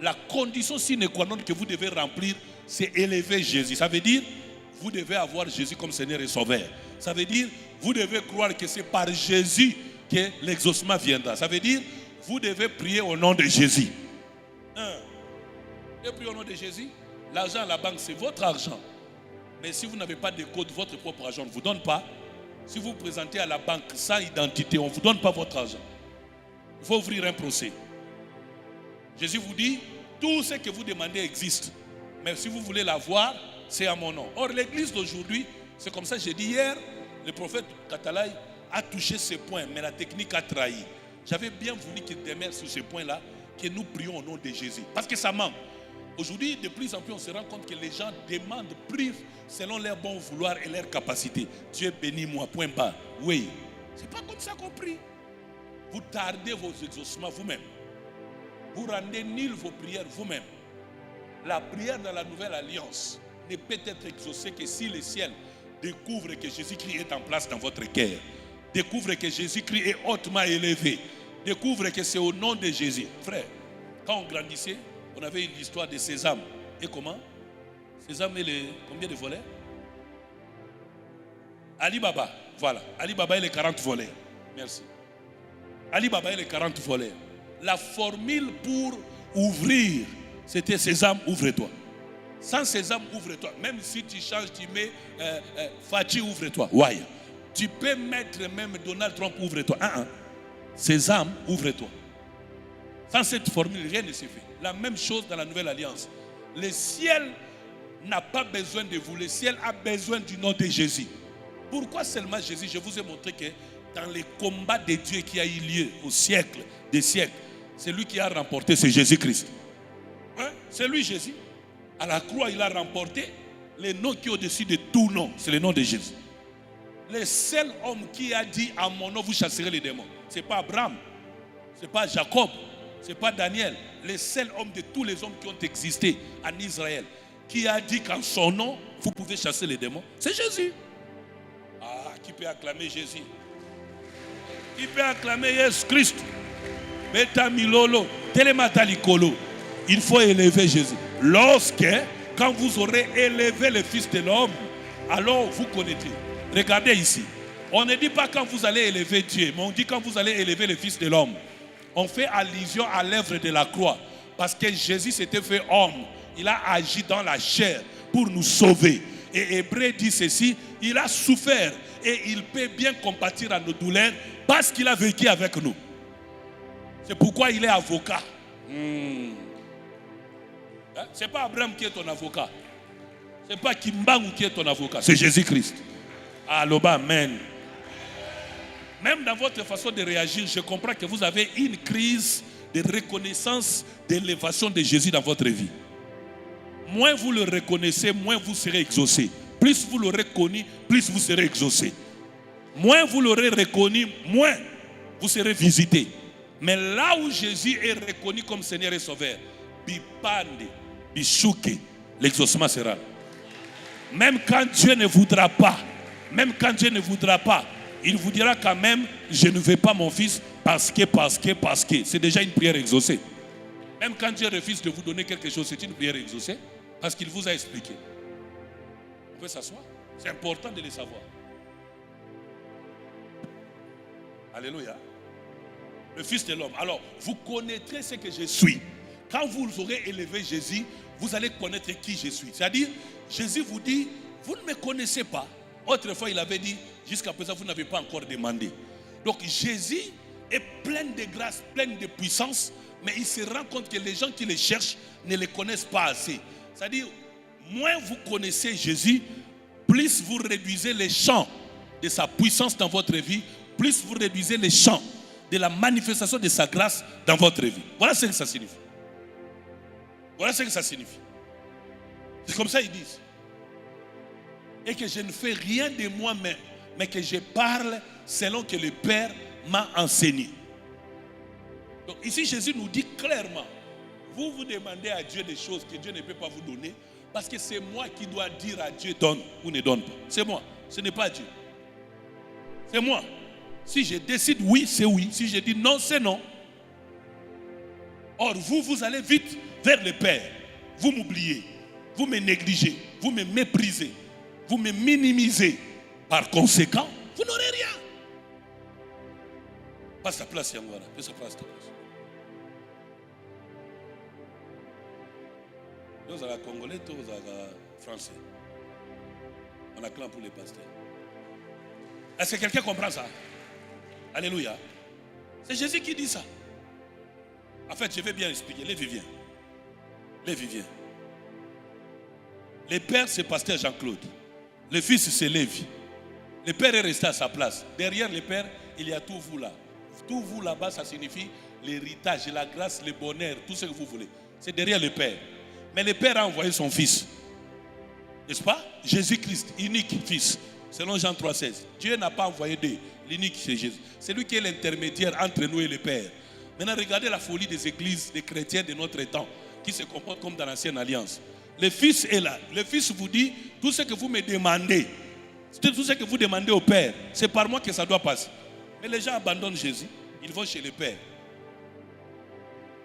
la condition sine qua non que vous devez remplir, c'est élever Jésus. Ça veut dire, vous devez avoir Jésus comme Seigneur et Sauveur. Ça veut dire, vous devez croire que c'est par Jésus que l'exaucement viendra. Ça veut dire, vous devez prier au nom de Jésus. Et prier au nom de Jésus, l'argent à la banque, c'est votre argent. Mais si vous n'avez pas de code, votre propre argent ne vous donne pas. Si vous vous présentez à la banque sans identité, on ne vous donne pas votre argent. Il faut ouvrir un procès. Jésus vous dit, tout ce que vous demandez existe. Mais si vous voulez l'avoir, c'est à mon nom. Or, l'église d'aujourd'hui, c'est comme ça que j'ai dit hier, le prophète Katalai a touché ce point, mais la technique a trahi. J'avais bien voulu qu'il demeure sur ce point-là, que nous prions au nom de Jésus. Parce que ça manque. Aujourd'hui, de plus en plus, on se rend compte que les gens demandent, prient selon leur bon vouloir et leur capacité. Dieu bénis moi, point barre. Oui, c'est pas comme ça qu'on prie. Vous tardez vos exaucements vous-même. Vous rendez nul vos prières vous-même. La prière dans la nouvelle alliance ne peut être exaucée que si le ciel découvre que Jésus-Christ est en place dans votre cœur. Découvre que Jésus-Christ est hautement élevé. Découvre que c'est au nom de Jésus. Frère, quand on grandissait, on avait une histoire de Sésame. Et comment? Sésame et combien de volets? Ali Baba, voilà. Ali Baba et les 40 volets. Merci. Ali Baba et les 40 volets. La formule pour ouvrir, c'était Sésame, ouvre-toi. Sans Sésame, ouvre-toi. Même si tu changes, tu mets Fachi, ouvre-toi. Ouais. Tu peux mettre même Donald Trump, ouvre-toi. Sésame, ouvre-toi. Sans cette formule, rien ne se fait. La même chose dans la nouvelle alliance. Le ciel n'a pas besoin de vous. Le ciel a besoin du nom de Jésus. Pourquoi seulement Jésus? Je vous ai montré que dans les combats de Dieu qui a eu lieu au siècle des siècles, c'est lui qui a remporté, c'est Jésus-Christ. Hein? C'est lui Jésus. À la croix, il a remporté le nom qui est au-dessus de tout nom. C'est le nom de Jésus. Le seul homme qui a dit à mon nom, vous chasserez les démons. Ce n'est pas Abraham. Ce n'est pas Jacob. Ce n'est pas Daniel. Le seul homme de tous les hommes qui ont existé en Israël, qui a dit qu'en son nom, vous pouvez chasser les démons, c'est Jésus. Ah, qui peut acclamer Jésus? Qui peut acclamer Jésus-Christ? Beta Milolo, Telematalikolo. Il faut élever Jésus. Quand vous aurez élevé le Fils de l'homme, alors vous connaîtrez. Regardez ici. On ne dit pas quand vous allez élever Dieu, mais on dit quand vous allez élever le Fils de l'homme. On fait allusion à l'œuvre de la croix. Parce que Jésus s'était fait homme. Il a agi dans la chair pour nous sauver. Et Hébreu dit ceci, il a souffert et il peut bien compatir à nos douleurs parce qu'il a vécu avec nous. C'est pourquoi il est avocat. Ce n'est pas Abraham qui est ton avocat. Ce n'est pas Kimbangu qui est ton avocat. C'est Jésus-Christ. Alloba, amen. Même dans votre façon de réagir, je comprends que vous avez une crise de reconnaissance, d'élévation de Jésus dans votre vie. Moins vous le reconnaissez, moins vous serez exaucé. Plus vous l'aurez connu, plus vous serez exaucé. Moins vous l'aurez reconnu, moins vous serez visité. Mais là où Jésus est reconnu comme Seigneur et Sauveur, bipande, bichouke, l'exaucement sera. Même quand Dieu ne voudra pas, il vous dira quand même, je ne veux pas mon fils, Parce que. C'est déjà une prière exaucée. Même quand Dieu refuse de vous donner quelque chose, c'est une prière exaucée. Parce qu'il vous a expliqué. Vous pouvez s'asseoir. C'est important de le savoir. Alléluia. Le Fils de l'homme. Alors, vous connaîtrez ce que je suis. Quand vous aurez élevé Jésus, vous allez connaître qui je suis. C'est-à-dire, Jésus vous dit, vous ne me connaissez pas. Autrefois, il avait dit, jusqu'à présent, vous n'avez pas encore demandé. Donc, Jésus est plein de grâce, plein de puissance, mais il se rend compte que les gens qui le cherchent ne le connaissent pas assez. C'est-à-dire, moins vous connaissez Jésus, plus vous réduisez les champs de sa puissance dans votre vie, plus vous réduisez les champs de la manifestation de sa grâce dans votre vie. Voilà ce que ça signifie. Voilà ce que ça signifie. C'est comme ça qu'ils disent. Et que je ne fais rien de moi-même, mais que je parle selon que le Père m'a enseigné. Donc ici Jésus nous dit clairement, vous demandez à Dieu des choses que Dieu ne peut pas vous donner, parce que c'est moi qui dois dire à Dieu donne ou ne donne pas. C'est moi, ce n'est pas Dieu. C'est moi. Si je décide oui, c'est oui. Si je dis non, c'est non. Or, vous allez vite vers le Père. Vous m'oubliez. Vous me négligez. Vous me méprisez. Vous me minimisez. Par conséquent, vous n'aurez rien. Passe ta place, Yangwara. Passe ta place. Nous sommes Congolais, nous sommes Français. On a clan pour les pasteurs. Est-ce que quelqu'un comprend ça? Alléluia. C'est Jésus qui dit ça. En fait, je vais bien expliquer. Lévi vient. Lévi vient. Le père, c'est pasteur Jean-Claude. Le fils, c'est Lévi. Le père est resté à sa place. Derrière le père, il y a tout vous là. Tout vous là-bas, ça signifie l'héritage, la grâce, le bonheur, tout ce que vous voulez. C'est derrière le père. Mais le père a envoyé son fils. N'est-ce pas? Jésus-Christ, unique fils. Selon Jean 3,16. Dieu n'a pas envoyé deux. L'unique, c'est Jésus. C'est lui qui est l'intermédiaire entre nous et le Père. Maintenant, regardez la folie des églises, des chrétiens de notre temps, qui se comportent comme dans l'ancienne alliance. Le Fils est là. Le Fils vous dit, tout ce que vous me demandez, tout ce que vous demandez au Père, c'est par moi que ça doit passer. Mais les gens abandonnent Jésus, ils vont chez le Père.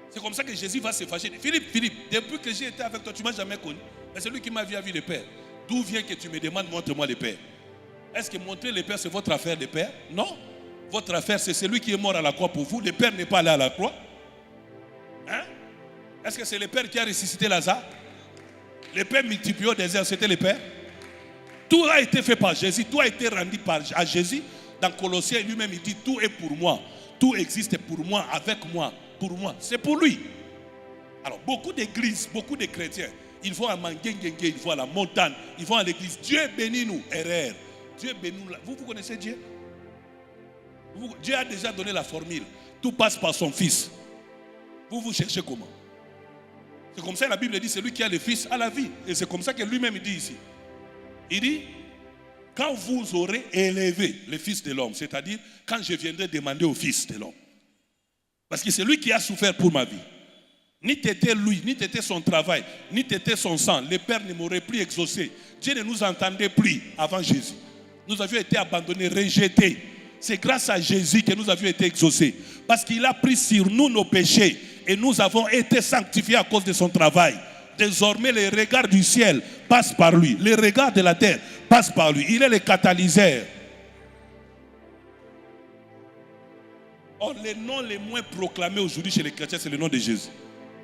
C'est comme ça que Jésus va se fâcher. Philippe, depuis que j'ai été avec toi, tu ne m'as jamais connu. Mais c'est lui qui m'a vu à vivre le Père. D'où vient que tu me demandes, montre-moi le Père? Est-ce que montrer le Père, c'est votre affaire de Père? Non. Votre affaire, c'est celui qui est mort à la croix pour vous. Le Père n'est pas allé à la croix. Hein? Est-ce que c'est le Père qui a ressuscité Lazare? Le Père multiplié au désert, c'était le Père. Tout a été fait par Jésus. Tout a été rendu à Jésus. Dans Colossiens, lui-même, il dit, tout est pour moi. Tout existe pour moi, avec moi, pour moi. C'est pour lui. Alors, beaucoup d'églises, beaucoup de chrétiens, ils vont à Mangengengue, ils vont à la montagne, ils vont à l'église. Dieu bénit nous, erreur. Dieu bénit nous. Vous connaissez Dieu? Dieu a déjà donné la formule. Tout passe par son Fils. Vous cherchez comment? C'est comme ça que la Bible dit, celui qui a le Fils a la vie. Et c'est comme ça que lui-même dit ici. Il dit, quand vous aurez élevé le Fils de l'homme, c'est-à-dire quand je viendrai demander au Fils de l'homme. Parce que c'est lui qui a souffert pour ma vie. Ni t'étais lui, ni t'étais son travail, ni t'étais son sang. Le Père ne m'aurait plus exaucé. Dieu ne nous entendait plus avant Jésus. Nous avions été abandonnés, rejetés. C'est grâce à Jésus que nous avions été exaucés. Parce qu'il a pris sur nous nos péchés. Et nous avons été sanctifiés à cause de son travail. Désormais, les regards du ciel passent par lui. Les regards de la terre passent par lui. Il est le catalyseur. Or, les noms les moins proclamés aujourd'hui chez les chrétiens, c'est le nom de Jésus.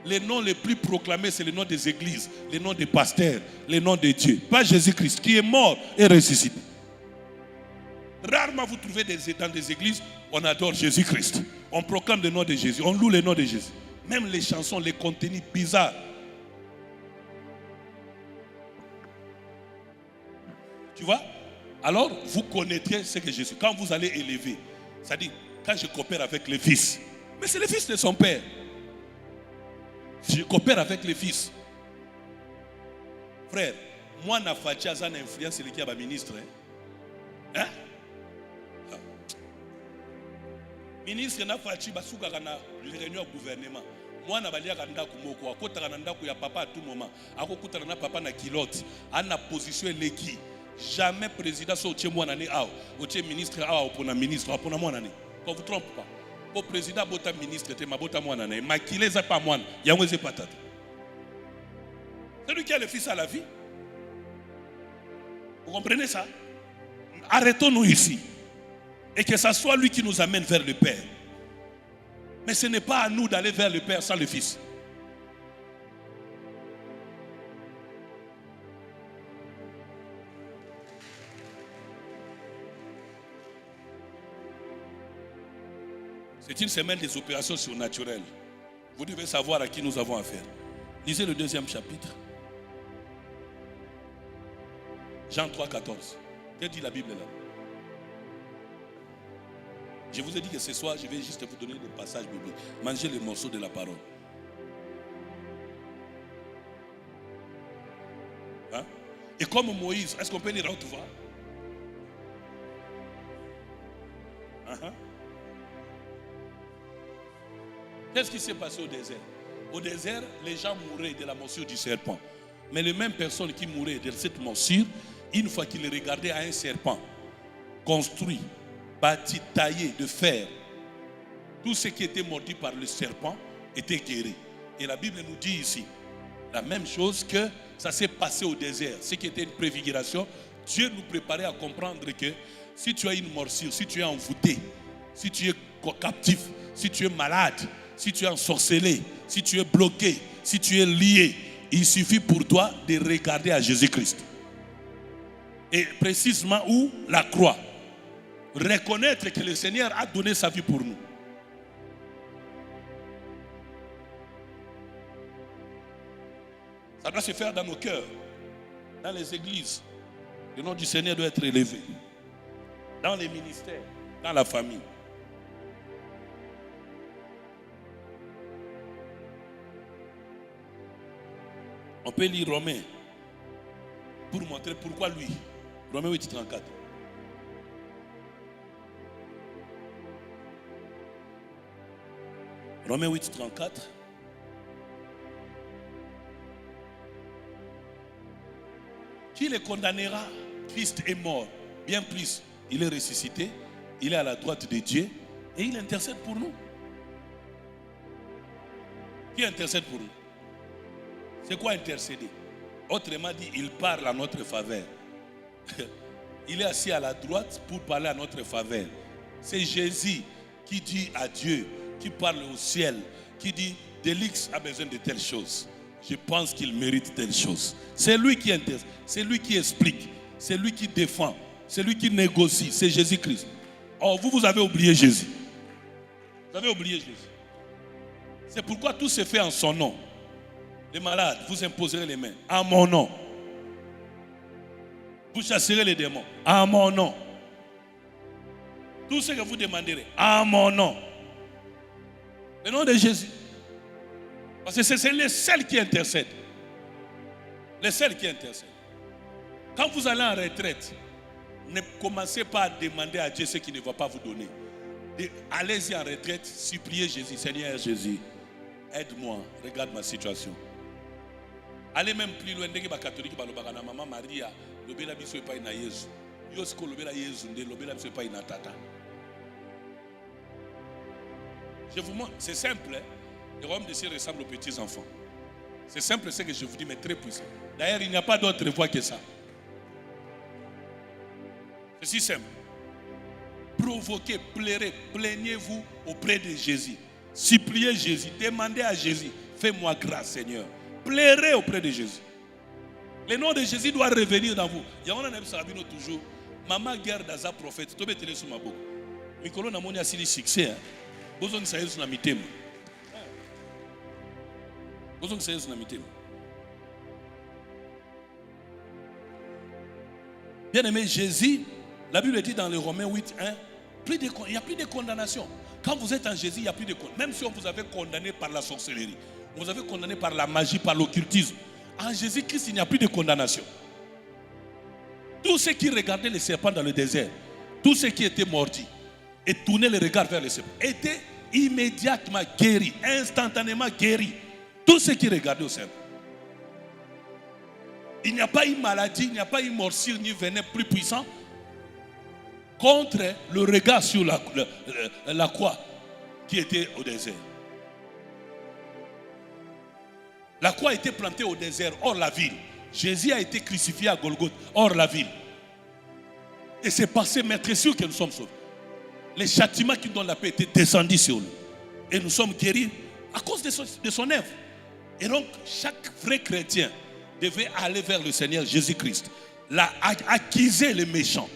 Les noms les plus proclamés, c'est le nom des églises, les noms des pasteurs, les noms de Dieu. Pas Jésus-Christ, qui est mort et ressuscité. Rarement vous trouvez dans des églises, on adore Jésus-Christ. On proclame le nom de Jésus, on loue le nom de Jésus. Même les chansons, les contenus bizarres. Tu vois? Alors, vous connaîtrez ce que je suis. Quand vous allez élever, c'est-à-dire, quand je coopère avec le Fils, mais c'est le Fils de son Père. Je coopère avec le Fils. Frère, moi, na fatia zan influence le qui a ministre. Hein? Ministre na fachi basuka kana réunion gouvernement. Moi na balia kanda kumoko akota na ndako ya papa à tout moment. Akokutana na papa na kilote. Ana position leki. Jamais président so tche moi nani ao. Oche ministre ao pour na ministre pour na moi nani. Qu'on vous trompe pas. Au président, bota ministre, te mabota moana, makile za pas moine, yangweze patata. C'est lui qui a le fils à la vie. Vous comprenez ça? Arrêtons-nous ici. Et que ce soit lui qui nous amène vers le Père. Mais ce n'est pas à nous d'aller vers le Père sans le Fils. C'est une semaine des opérations surnaturelles. Vous devez savoir à qui nous avons affaire. Lisez le 2e chapitre. Jean 3, 14. Qu'est-ce que dit la Bible là? Je vous ai dit que ce soir, je vais juste vous donner des passages bibliques. Mangez les morceaux de la parole. Hein? Et comme Moïse, est-ce qu'on peut lire à haute voix? Qu'est-ce qui s'est passé au désert? Au désert, les gens mouraient de la morsure du serpent. Mais les mêmes personnes qui mouraient de cette morsure, une fois qu'ils regardaient à un serpent construit, bâti, taillé de fer, tout ce qui était mordu par le serpent était guéri. Et la Bible nous dit ici la même chose, que ça s'est passé au désert. Ce qui était une préfiguration, Dieu nous préparait à comprendre que si tu as une morsure, si tu es envoûté, si tu es captif, si tu es malade, si tu es ensorcelé, si tu es bloqué, si tu es lié, il suffit pour toi de regarder à Jésus-Christ. Et précisément où? La croix. Reconnaître que le Seigneur a donné sa vie pour nous. Ça doit se faire dans nos cœurs, dans les églises. Le nom du Seigneur doit être élevé. Dans les ministères, dans la famille. On peut lire Romains pour montrer pourquoi lui. Romains 8, 34. Romains 8, 34. Qui les condamnera? Christ est mort. Bien plus, il est ressuscité. Il est à la droite de Dieu. Et il intercède pour nous. Qui intercède pour nous? C'est quoi intercéder? Autrement dit, il parle à notre faveur. Il est assis à la droite pour parler à notre faveur. C'est Jésus qui dit à Dieu, qui parle au ciel, qui dit, Délix a besoin de telle chose. Je pense qu'il mérite telle chose. C'est lui qui intercède, c'est lui qui explique, c'est lui qui défend, c'est lui qui négocie, c'est Jésus-Christ. Oh, vous avez oublié Jésus. Vous avez oublié Jésus. C'est pourquoi tout se fait en son nom. Les malades, vous imposerez les mains. En mon nom. Vous chasserez les démons. En mon nom. Tout ce que vous demanderez. En mon nom. Le nom de Jésus. Parce que c'est le seul qui intercède. Le seul qui intercède. Quand vous allez en retraite, ne commencez pas à demander à Dieu ce qu'il ne va pas vous donner. Allez-y en retraite, suppliez Jésus. Seigneur Jésus, aide-moi, regarde ma situation. Allez même plus loin, dès que les catholiques balobaka maman Maria, lobela biso epai na Yesu. Yosko lobela Yesu nde lobela biso epai na tata. Je vous montre, c'est simple. Hein? Le royaume de Dieu ressemble aux petits enfants. C'est simple ce que je vous dis, mais très puissant. D'ailleurs, il n'y a pas d'autre voie que ça. C'est si simple. Provoquez, pleurez, plaignez-vous auprès de Jésus. Suppliez Jésus, demandez à Jésus, fais-moi grâce Seigneur. Pleurez auprès de Jésus. Le nom de Jésus doit revenir dans vous. Il y a un toujours. Maman guerre d'Aza prophète. Tu peux te laisser ma bouche. Mikolo na moni asili succès. Besoin de ça na mitema. Besoin de ça na mitema. Bien aimé Jésus, la Bible dit dans le Romains 8, 1, il n'y a plus de condamnation. Quand vous êtes en Jésus, il n'y a plus de condamnation. Même si on vous avait condamné par la sorcellerie. Vous avez condamné par la magie, par l'occultisme. En Jésus-Christ, il n'y a plus de condamnation. Tous ceux qui regardaient les serpents dans le désert, tous ceux qui étaient mordus et tournaient le regard vers les serpents, étaient immédiatement guéris, instantanément guéris. Tous ceux qui regardaient au serpent. Il n'y a pas une maladie, il n'y a pas une morsure ni venin plus puissant contre le regard sur la croix. qui était au désert. La croix a été plantée au désert, hors la ville. Jésus a été crucifié à Golgothe, hors la ville. Et c'est par ces maîtresses que nous sommes sauvés. Les châtiments qui donnent la paix étaient descendus sur nous. Et nous sommes guéris à cause de son œuvre. Et donc, chaque vrai chrétien devait aller vers le Seigneur Jésus-Christ. Accuser les méchants.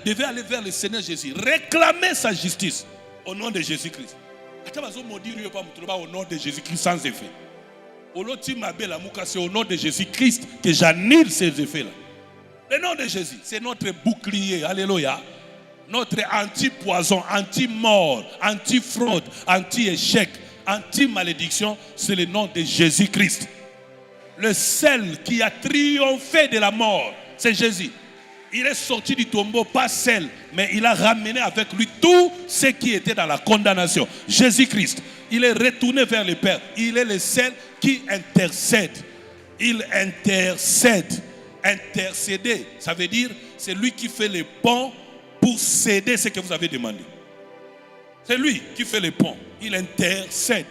Devait aller vers le Seigneur Jésus. Réclamer sa justice au nom de Jésus-Christ. Au nom de Jésus-Christ sans effet. C'est au nom de Jésus-Christ que j'annule ces effets-là. Le nom de Jésus, c'est notre bouclier. Alléluia. Notre anti-poison, anti-mort, anti-fraude, anti-échec, anti-malédiction, c'est le nom de Jésus-Christ. Le seul qui a triomphé de la mort, c'est Jésus. Il est sorti du tombeau, pas seul, mais il a ramené avec lui tout ce qui était dans la condamnation. Jésus-Christ, il est retourné vers le Père. Il est le seul qui intercède. Il intercède. Intercéder, ça veut dire, c'est lui qui fait les ponts pour céder ce que vous avez demandé. C'est lui qui fait les ponts. Il intercède.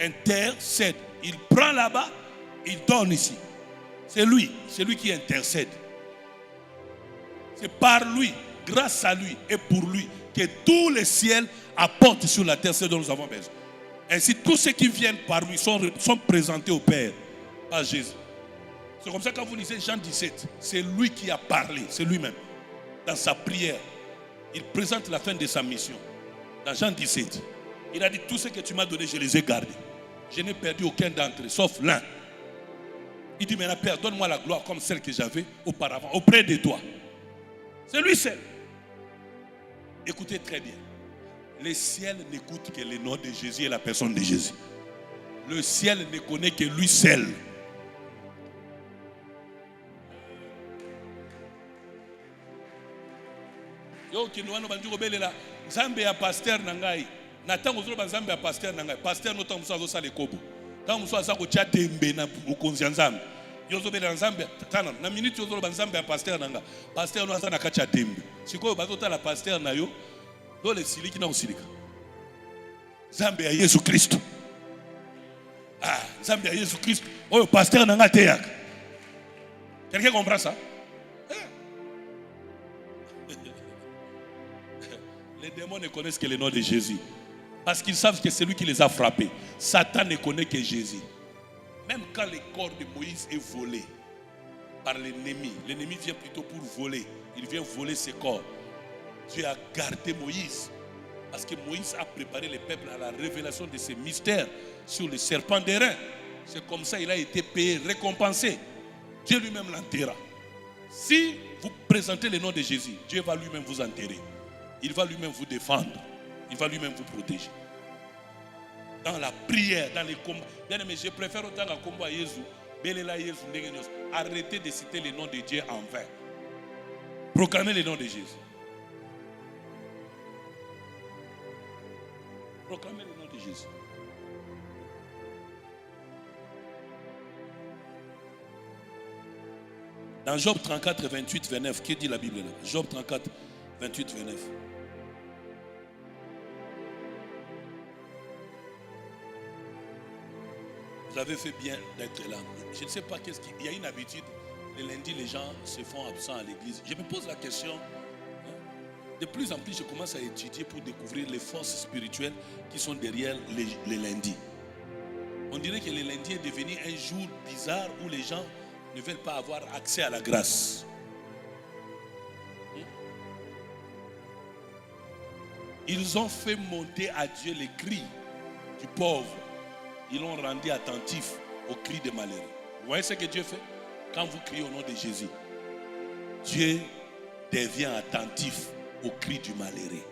Intercède. Il prend là-bas, il donne ici. C'est lui qui intercède. C'est par lui, grâce à lui et pour lui que tous les ciels apportent sur la terre ce dont nous avons besoin. Ainsi, tous ceux qui viennent par lui sont présentés au Père par Jésus. C'est comme ça que quand vous lisez Jean 17, c'est lui qui a parlé, c'est lui-même. Dans sa prière, il présente la fin de sa mission. Dans Jean 17, il a dit, tout ce que tu m'as donné, je les ai gardés. Je n'ai perdu aucun d'entre eux, sauf l'un. Il dit, maintenant Père, donne-moi la gloire comme celle que j'avais auparavant, auprès de toi. C'est lui seul. Écoutez très bien. Le ciel n'écoute que le nom de Jésus et la personne de Jésus. Le ciel ne connaît que lui seul. Yo kinwano banjuko belela nzambe ya pasteur nangai natango zolo nzambe ya pasteur nangai pasteur no tango so sala ekobo tango so asa ko tia tembe na ukonzi nzambe yo zo belela nzambe tana na minute yo zolo nzambe ya pasteur nanga pasteur no asa na kacha tembe sikoyo bazota la pasteur na yo dole siliki na usilika nzambe ya Yesu Kristo nzambe ya Yesu Kristo oyo pasteur nanga te yaka. Quelqu'un comprend ça? Les démons ne connaissent que le nom de Jésus. Parce qu'ils savent que c'est lui qui les a frappés. Satan ne connaît que Jésus. Même quand le corps de Moïse est volé par l'ennemi vient plutôt pour voler. Il vient voler ses corps. Dieu a gardé Moïse. Parce que Moïse a préparé le peuple à la révélation de ces mystères sur le serpent d'airain. C'est comme ça qu'il a été payé, récompensé. Dieu lui-même l'enterra. Si vous présentez le nom de Jésus, Dieu va lui-même vous enterrer. Il va lui-même vous défendre. Il va lui-même vous protéger. Dans la prière, dans les combats. Bien aimé, je préfère autant qu'un combat à Jésus. Arrêtez de citer le nom de Dieu en vain. Proclamez le nom de Jésus. Proclamez le nom de Jésus. Dans Job 34, 28, 29, que dit la Bible là? Job 34, 28, 29. Vous avez fait bien d'être là. Je ne sais pas qu'est-ce qu'il y a une habitude. Le lundi, les gens se font absents à l'église. Je me pose la question. De plus en plus, je commence à étudier pour découvrir les forces spirituelles qui sont derrière les lundis. On dirait que le lundi est devenu un jour bizarre où les gens ne veulent pas avoir accès à la grâce. Ils ont fait monter à Dieu les cris du pauvre. Ils l'ont rendu attentif aux cris des malheureux. Vous voyez ce que Dieu fait? Quand vous criez au nom de Jésus, Dieu devient attentif aux cris du malheureux.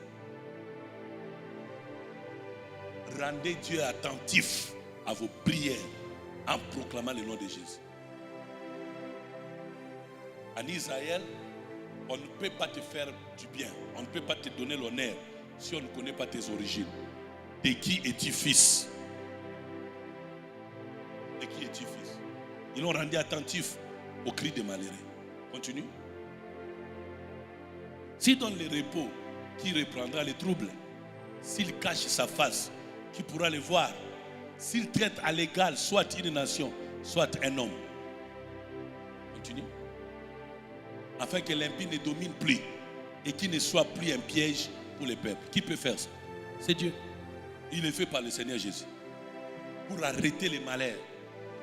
Rendez Dieu attentif à vos prières en proclamant le nom de Jésus. En Israël, on ne peut pas te faire du bien, on ne peut pas te donner l'honneur si on ne connaît pas tes origines. De qui es-tu fils? De qui es-tu fils? Ils l'ont rendu attentif aux cris des malheureux. Continue. S'il donne le repos, qui reprendra les troubles? s'il cache sa face, qui pourra le voir? S'il traite à l'égal soit une nation, soit un homme. Continue. Afin que l'impie ne domine plus et qu'il ne soit plus un piège pour les peuples. Qui peut faire ça? C'est Dieu. Il est fait par le Seigneur Jésus. Pour arrêter les malheurs.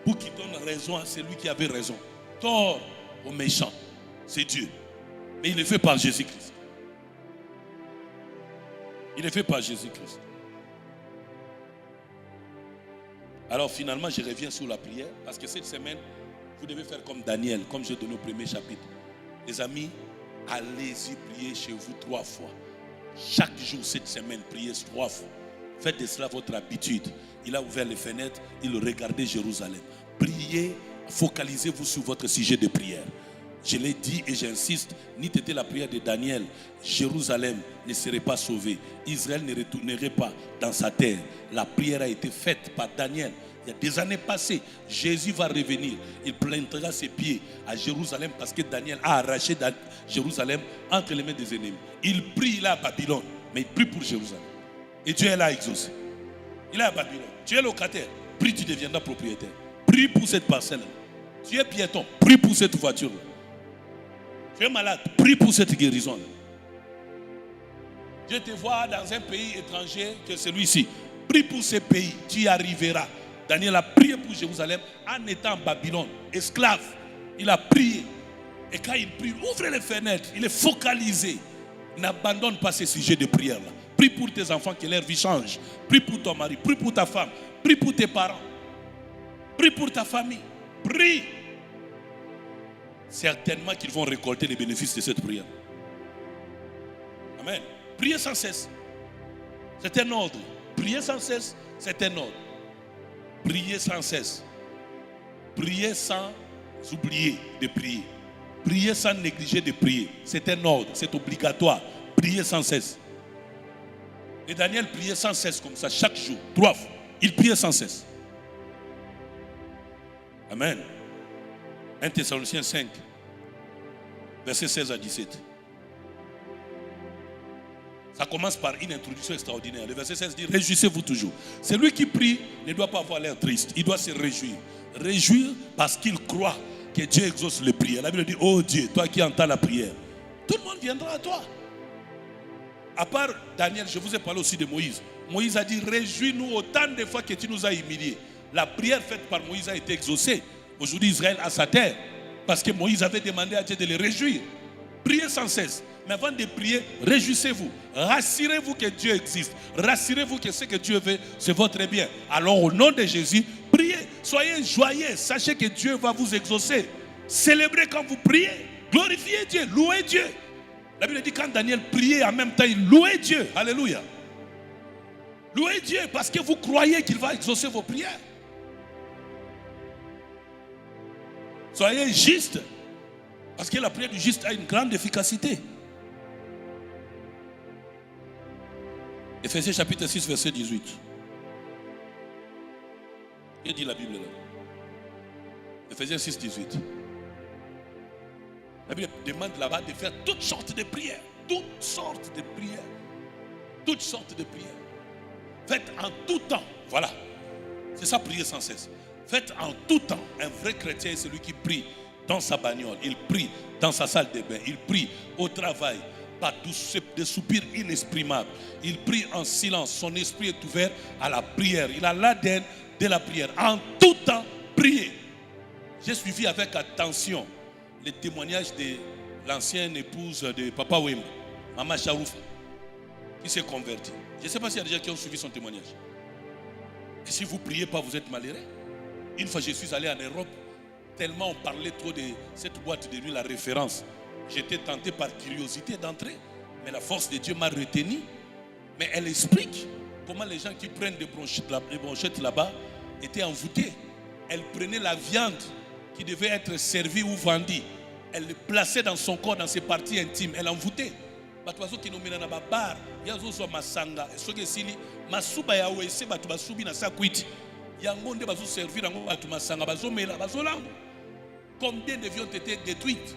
Pour qu'il donne raison à celui qui avait raison. Tort aux méchants. C'est Dieu. Mais il est fait par Jésus-Christ. Il est fait par Jésus-Christ. Alors finalement, je reviens sur la prière. Parce que cette semaine, vous devez faire comme Daniel, comme j'ai donné au premier chapitre. Les amis, allez-y prier chez vous 3 fois. Chaque jour cette semaine, priez 3 fois. Faites de cela votre habitude. Il a ouvert les fenêtres, il regardait Jérusalem. Priez, focalisez-vous sur votre sujet de prière. Je l'ai dit et j'insiste, n'eût été la prière de Daniel, Jérusalem ne serait pas sauvée. Israël ne retournerait pas dans sa terre. La prière a été faite par Daniel. Il y a des années passées, Jésus va revenir. Il plantera ses pieds à Jérusalem parce que Daniel a arraché Jérusalem entre les mains des ennemis. Il prie là à Babylone, mais il prie pour Jérusalem. Et Dieu est là exaucé. Il est à Babylone. Tu es locataire, prie, tu deviendras propriétaire. Prie pour cette parcelle. Tu es piéton, prie pour cette voiture. Tu es malade, prie pour cette guérison. Dieu te voit dans un pays étranger que celui-ci. Prie pour ce pays, tu y arriveras. Daniel a prié pour Jérusalem en étant en Babylone, esclave. Il a prié. Et quand il prie, il ouvre les fenêtres, il est focalisé. N'abandonne pas ces sujets de prière-là. Prie pour tes enfants que leur vie change. Prie pour ton mari, prie pour ta femme, prie pour tes parents. Prie pour ta famille. Prie. Certainement qu'ils vont récolter les bénéfices de cette prière. Amen. Priez sans cesse. C'est un ordre. Priez sans cesse, c'est un ordre. Priez sans cesse. Priez sans oublier de prier. Priez sans négliger de prier. C'est un ordre, c'est obligatoire. Priez sans cesse. Et Daniel priait sans cesse comme ça, chaque jour, 3 fois. Il priait sans cesse. Amen. 1 Thessaloniciens 5, versets 16 à 17. Ça commence par une introduction extraordinaire. Le verset 16 dit, réjouissez-vous toujours. Celui qui prie ne doit pas avoir l'air triste. Il doit se réjouir. Réjouir parce qu'il croit que Dieu exauce les prières. La Bible dit, oh Dieu, toi qui entends la prière, tout le monde viendra à toi. À part Daniel, je vous ai parlé aussi de Moïse. Moïse a dit, réjouis-nous autant de fois que tu nous as humiliés. La prière faite par Moïse a été exaucée. Aujourd'hui, Israël a sa terre. Parce que Moïse avait demandé à Dieu de les réjouir. Priez sans cesse. Mais avant de prier, réjouissez-vous. Rassurez-vous que Dieu existe. Rassurez-vous que ce que Dieu veut, c'est votre bien. Alors au nom de Jésus, priez. Soyez joyeux. Sachez que Dieu va vous exaucer. Célébrez quand vous priez. Glorifiez Dieu. Louez Dieu. La Bible dit quand Daniel priait en même temps, il louait Dieu. Alléluia. Louez Dieu parce que vous croyez qu'il va exaucer vos prières. Soyez juste. Parce que la prière du juste a une grande efficacité. Éphésiens chapitre 6, verset 18. Que dit la Bible là? Éphésiens 6, 18. La Bible demande là-bas de faire toutes sortes de prières. Toutes sortes de prières. Toutes sortes de prières. Faites en tout temps. Voilà. C'est ça, prier sans cesse. Faites en tout temps. Un vrai chrétien est celui qui prie dans sa bagnole. Il prie dans sa salle de bain. Il prie au travail. Par des soupirs inexprimables. Il prie en silence. Son esprit est ouvert à la prière. Il a l'ADN de la prière. En tout temps, priez. J'ai suivi avec attention les témoignages de l'ancienne épouse de Papa Wemba, Maman Charoufa, qui s'est convertie. Je ne sais pas s'il y a des gens qui ont suivi son témoignage. Et si vous ne priez pas, vous êtes malheureux. Une fois, je suis allé en Europe, tellement on parlait trop de cette boîte de nuit, la référence. J'étais tenté par curiosité d'entrer, mais la force de Dieu m'a retenu. Mais elle explique comment les gens qui prennent des brochettes là-bas étaient envoûtés. Elle prenait la viande qui devait être servie ou vendue. Elle le plaçait dans son corps, dans ses parties intimes. Elle envoûtait. Batuazo qui nous mène à la bar, yazo so masanga, soke sili, masuba ya wese batu basubi na sakwiti. Yango nde bazo servir yango batu masanga bazo mela bazo lango. Combien de vies ont été détruites?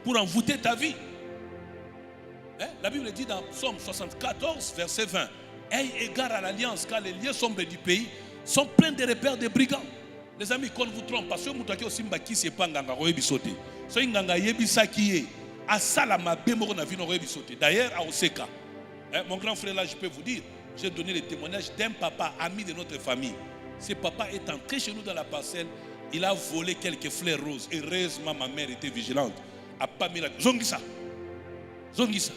pour envoûter ta vie. La Bible dit dans Psaume 74, verset 20, aie égard à l'alliance, car les lieux sombres du pays sont pleins de repères de brigands. Les amis, qu'on vous trompe, parce que vous avez aussi qui c'est pas nganga royebisote. So nganga yebisa qui est à salama bemoro na vie royebisote. D'ailleurs, à Oseka, mon grand frère là, je peux vous dire, j'ai donné le témoignage d'un papa ami de notre famille. Ce papa est entré chez nous dans la parcelle, il a volé quelques fleurs roses. Heureusement, ma mère était vigilante. A pas mis la Zongisa. Zongisa.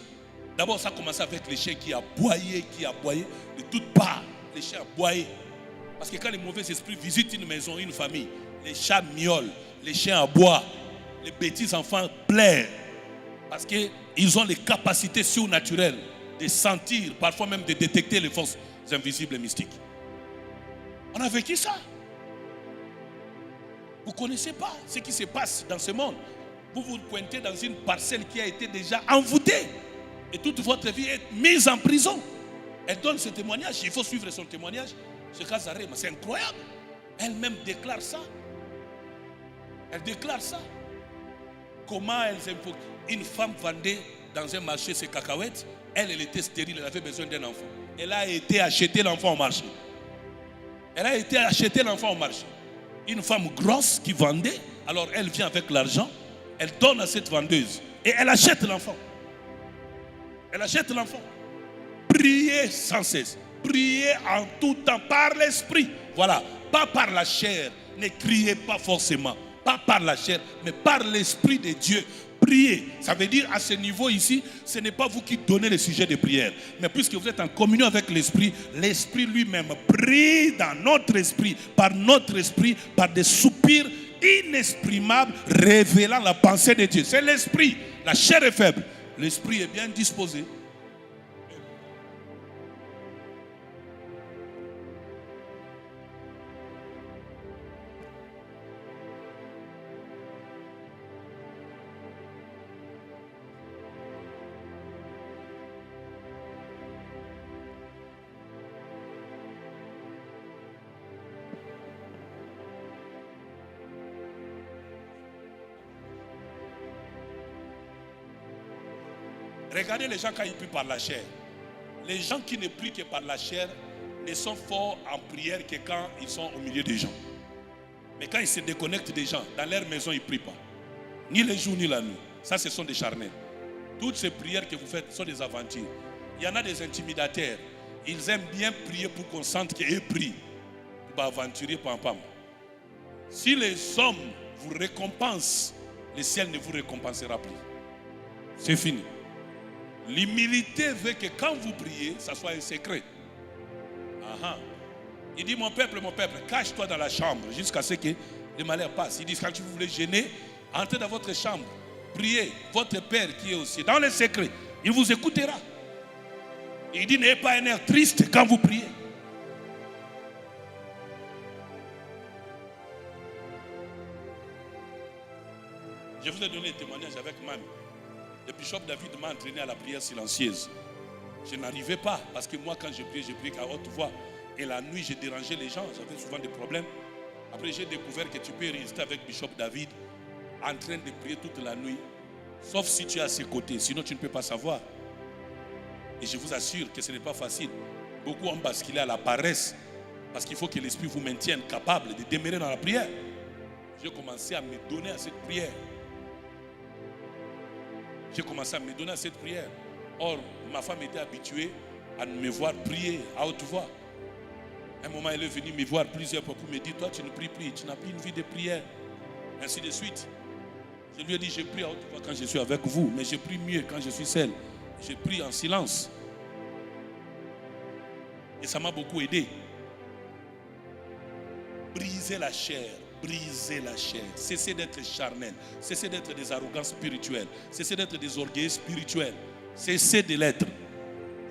D'abord, ça a commencé avec les chiens qui aboyaient, de toutes parts. Les chiens aboyaient. Parce que quand les mauvais esprits visitent une maison, une famille, les chats miaulent, les chiens aboient, les petits enfants pleurent. Parce qu'ils ont les capacités surnaturelles de sentir, parfois même de détecter les forces invisibles et mystiques. On a vécu ça. Vous ne connaissez pas ce qui se passe dans ce monde. Vous vous pointez dans une parcelle qui a été déjà envoûtée. Et toute votre vie est mise en prison. Elle donne ce témoignage. Il faut suivre son témoignage. C'est incroyable. Elle-même déclare ça. Elle déclare ça. Comment elle s'invoque? Une femme vendait dans un marché ses cacahuètes. Elle était stérile. Elle avait besoin d'un enfant. Elle a été acheter l'enfant au marché. Elle a été acheter l'enfant au marché. Une femme grosse qui vendait. Alors elle vient avec l'argent. Elle donne à cette vendeuse. Et elle achète l'enfant. Elle achète l'enfant. Priez sans cesse. Priez en tout temps par l'esprit. Voilà. Pas par la chair. Ne criez pas forcément. Pas par la chair, mais par l'esprit de Dieu. Priez. Ça veut dire à ce niveau ici, ce n'est pas vous qui donnez le sujet de prière. Mais puisque vous êtes en communion avec l'esprit, l'esprit lui-même prie dans notre esprit, par des soupirs inexprimables, révélant la pensée de Dieu. C'est l'esprit. La chair est faible. L'esprit est bien disposé. Regardez les gens quand ils prient par la chair. Les gens qui ne prient que par la chair ne sont forts en prière que quand ils sont au milieu des gens. Mais quand ils se déconnectent des gens, dans leur maison, ils ne prient pas. Ni le jour, ni la nuit. Ça, ce sont des charnels. Toutes ces prières que vous faites sont des aventures. Il y en a des intimidateurs. Ils aiment bien prier pour qu'on sente qu'ils prient. Pour aventurer, pam. Si les hommes vous récompensent, le ciel ne vous récompensera plus. C'est fini. L'humilité veut que quand vous priez, ça soit un secret. Il dit, mon peuple, cache-toi dans la chambre jusqu'à ce que le malheur passe. Il dit, quand vous voulez gêner, entrez dans votre chambre, priez. Votre Père qui est au ciel, dans le secret, il vous écoutera. Il dit, n'ayez pas un air triste quand vous priez. Je vous ai donné un témoignage avec Mami. Le bishop David m'a entraîné à la prière silencieuse. Je n'arrivais pas, parce que moi, quand je priais à haute voix. Et la nuit, j'ai dérangé les gens, j'avais souvent des problèmes. Après, j'ai découvert que tu peux résister avec bishop David en train de prier toute la nuit. Sauf si tu es à ses côtés, sinon tu ne peux pas savoir. Et je vous assure que ce n'est pas facile. Beaucoup ont basculé à la paresse, parce qu'il faut que l'esprit vous maintienne capable de demeurer dans la prière. J'ai commencé à me donner à cette prière. Or, ma femme était habituée à me voir prier à haute voix. Un moment, elle est venue me voir plusieurs fois pour me dire, toi, tu ne pries plus, tu n'as plus une vie de prière. Ainsi de suite. Je lui ai dit, je prie à haute voix quand je suis avec vous, mais je prie mieux quand je suis seul. Je prie en silence. Et ça m'a beaucoup aidé. Briser la chair. Cessez d'être charnel. Cessez d'être des arrogants spirituels. Cessez d'être des orgueils spirituels. Cessez de l'être.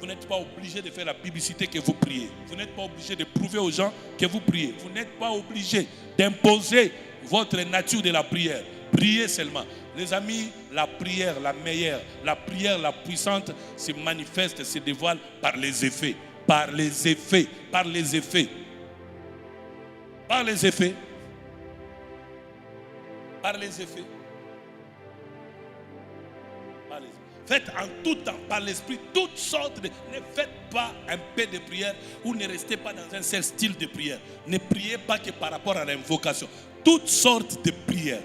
Vous n'êtes pas obligé de faire la publicité que vous priez. Vous n'êtes pas obligé de prouver aux gens que vous priez. Vous n'êtes pas obligé d'imposer votre nature de la prière. Priez seulement. Les amis, la prière la meilleure, la prière la puissante se manifeste, se dévoile par les effets. Par les effets. Par les effets. Par les effets. Faites en tout temps, par l'esprit, toutes sortes de... Ne faites pas un peu de prière ou ne restez pas dans un seul style de prière. Ne priez pas que par rapport à l'invocation. Toutes sortes de prières,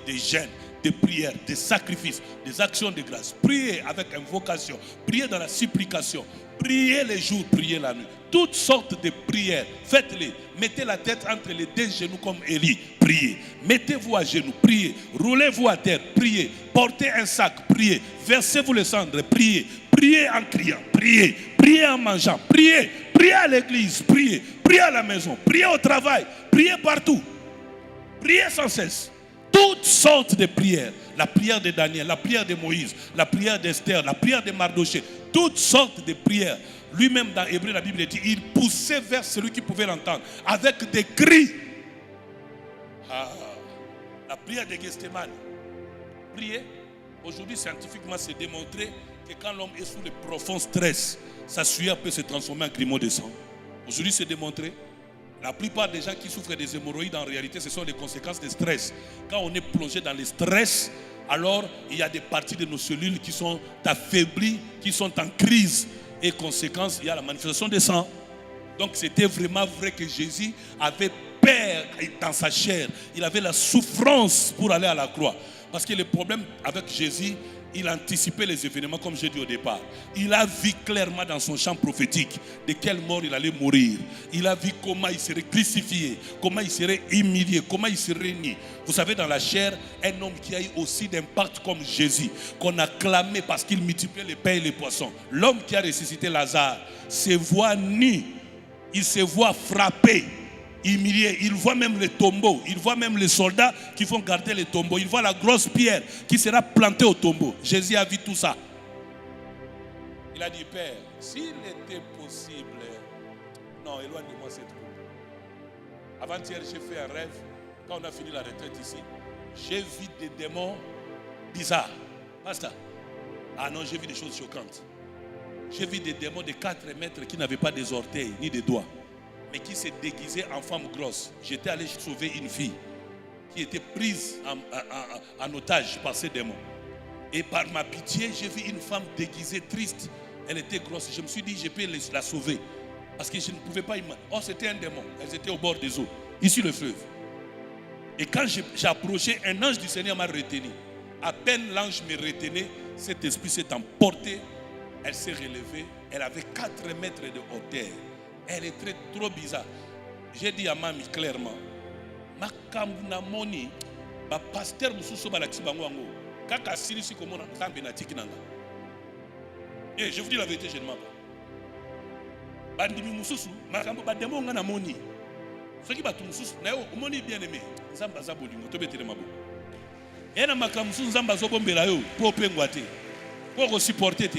des jeûnes, des prières, des sacrifices, des actions de grâce. Priez avec invocation, priez dans la supplication, priez les jours, priez la nuit. Toutes sortes de prières, faites-les. Mettez la tête entre les deux genoux comme Élie, priez. Mettez-vous à genoux, priez. Roulez-vous à terre, priez. Portez un sac, priez. Versez-vous les cendres, priez. Priez en criant, priez. Priez en mangeant, priez. Priez à l'église, priez. Priez à la maison, priez au travail, priez partout. Priez sans cesse. Toutes sortes de prières. La prière de Daniel, la prière de Moïse, la prière d'Esther, la prière de Mardochée. Toutes sortes de prières. Lui-même dans Hébreu, la Bible dit, il poussait vers celui qui pouvait l'entendre avec des cris. La prière de Gethsémane. Priez. Aujourd'hui, scientifiquement, c'est démontré que quand l'homme est sous le profond stress, sa sueur peut se transformer en grumeaux de sang. Aujourd'hui, c'est démontré. La plupart des gens qui souffrent des hémorroïdes, en réalité, ce sont les conséquences du stress. Quand on est plongé dans le stress, alors il y a des parties de nos cellules qui sont affaiblies, qui sont en crise. Et conséquence, il y a la manifestation des sang. Donc c'était vraiment vrai que Jésus avait peur dans sa chair. Il avait la souffrance pour aller à la croix. Parce que le problème avec Jésus, il anticipait les événements comme j'ai dit au départ. Il a vu clairement dans son champ prophétique de quelle mort il allait mourir. Il a vu comment il serait crucifié, comment il serait humilié, comment il serait nié. Vous savez, dans la chair, un homme qui a eu aussi d'impact comme Jésus, qu'on a clamé parce qu'il multipliait les pains et les poissons. L'homme qui a ressuscité Lazare se voit nu, il se voit frappé, humilié. Il voit même les tombeaux, il voit même les soldats qui vont garder les tombeaux. Il voit la grosse pierre qui sera plantée au tombeau. Jésus a vu tout ça. Il a dit, Père, s'il était possible, non, éloigne-moi cette coupe. Avant-hier, j'ai fait un rêve. Quand on a fini la retraite ici, j'ai vu des démons bizarres. Basta. Ah non, j'ai vu des choses choquantes. J'ai vu des démons de 4 mètres qui n'avaient pas des orteils ni des doigts, mais qui s'est déguisée en femme grosse. J'étais allé sauver une fille qui était prise en otage par ces démons. Et par ma pitié, j'ai vu une femme déguisée, triste. Elle était grosse. Je me suis dit, je peux la sauver. Parce que je ne pouvais pas imaginer. Oh, c'était un démon. Elles étaient au bord des eaux, ici le fleuve. Et quand j'ai approché, un ange du Seigneur m'a retenu. À peine l'ange me retenait, cet esprit s'est emporté. Elle s'est relevée. Elle avait 4 mètres de hauteur. Elle est trop bizarre. J'ai dit à Mami clairement, ma kamuna moni, ba pasteur mususu ba laksi bango ango, kaka sirisi komona nzambe na tiki nanga. Et je vous dis la vérité, je ne mens pas. Bandimi mususu, makambo ba demo nga na moni. Soki ba tu mususu, na yo moni bien aimé, nzamba za bolingo to betele mabo. Et na makambo mususu nzamba zo bombela yo, po pengwa te. Pour supporter te.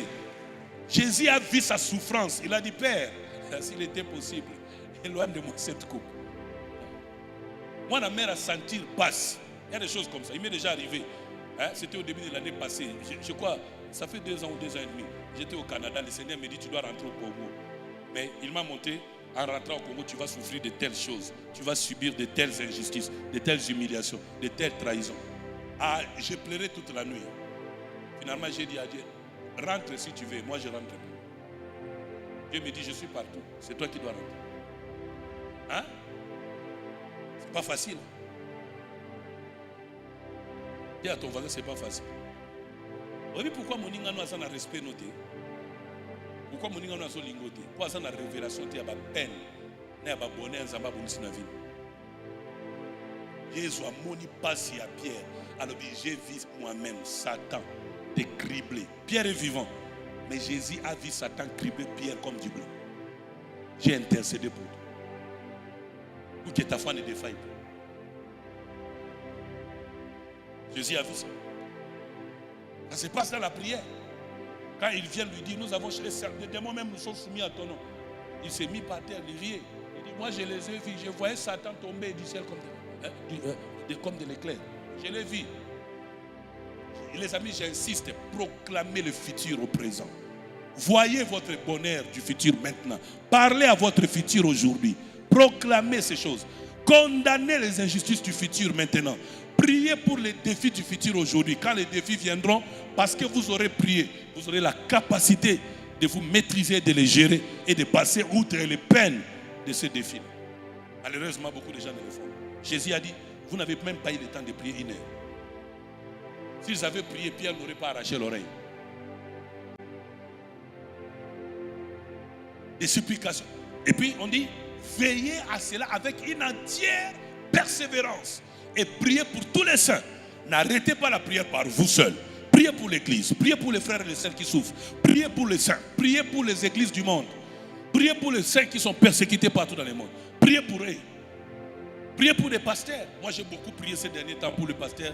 Jésus a vu sa souffrance, il a dit Père, s'il était possible, éloigne de moi cette coupe. Moi, la mère a senti passe. Il y a des choses comme ça. Il m'est déjà arrivé. Hein? C'était au début de l'année passée. Je crois, ça fait 2 ans ou 2 ans et demi. J'étais au Canada. Le Seigneur me dit, tu dois rentrer au Congo. Mais il m'a monté. En rentrant au Congo, tu vas souffrir de telles choses. Tu vas subir de telles injustices, de telles humiliations, de telles trahisons. Ah, j'ai pleuré toute la nuit. Finalement, j'ai dit à Dieu, rentre si tu veux. Moi, je rentre pas. Dieu me dit, je suis partout. C'est toi qui dois rentrer. Hein? C'est pas facile. Dis à ton voisin, c'est pas facile. Vous voyez pourquoi mon ingano a un respect noté? Pourquoi mon ingano a un lingoté? Pourquoi ça a une révélation? Il y a une peine. Il y a un bonheur. Il y a une vie. Jésus a moni passé à Pierre. Alors j'ai vu moi-même Satan te cribler. Pierre est vivant. Mais Jésus a vu Satan cribler Pierre comme du blanc. J'ai intercédé pour toi. Pour que ta foi ne défaille pas. Jésus a vu ça. Ça se passe dans la prière. Quand il vient lui dire, nous avons cherché, les démons même nous sont soumis à ton nom. Il s'est mis par terre, il riait. Il dit, moi je les ai vus, je voyais Satan tomber du ciel comme de l'éclair. Je l'ai vu. Les amis, j'insiste, proclamez le futur au présent. Voyez votre bonheur du futur maintenant. Parlez à votre futur aujourd'hui. Proclamez ces choses. Condamnez les injustices du futur maintenant. Priez pour les défis du futur aujourd'hui. Quand les défis viendront, parce que vous aurez prié, vous aurez la capacité de vous maîtriser, de les gérer et de passer outre les peines de ces défis. Malheureusement, beaucoup de gens ne le font. Jésus a dit, vous n'avez même pas eu le temps de prier une heure. S'ils avaient prié, Pierre n'aurait pas arraché l'oreille. Des supplications. Et puis on dit, veillez à cela avec une entière persévérance. Et priez pour tous les saints. N'arrêtez pas la prière par vous seuls. Priez pour l'église. Priez pour les frères et les sœurs qui souffrent. Priez pour les saints. Priez pour les églises du monde. Priez pour les saints qui sont persécutés partout dans le monde. Priez pour eux. Priez pour les pasteurs. Moi, j'ai beaucoup prié ces derniers temps pour le pasteur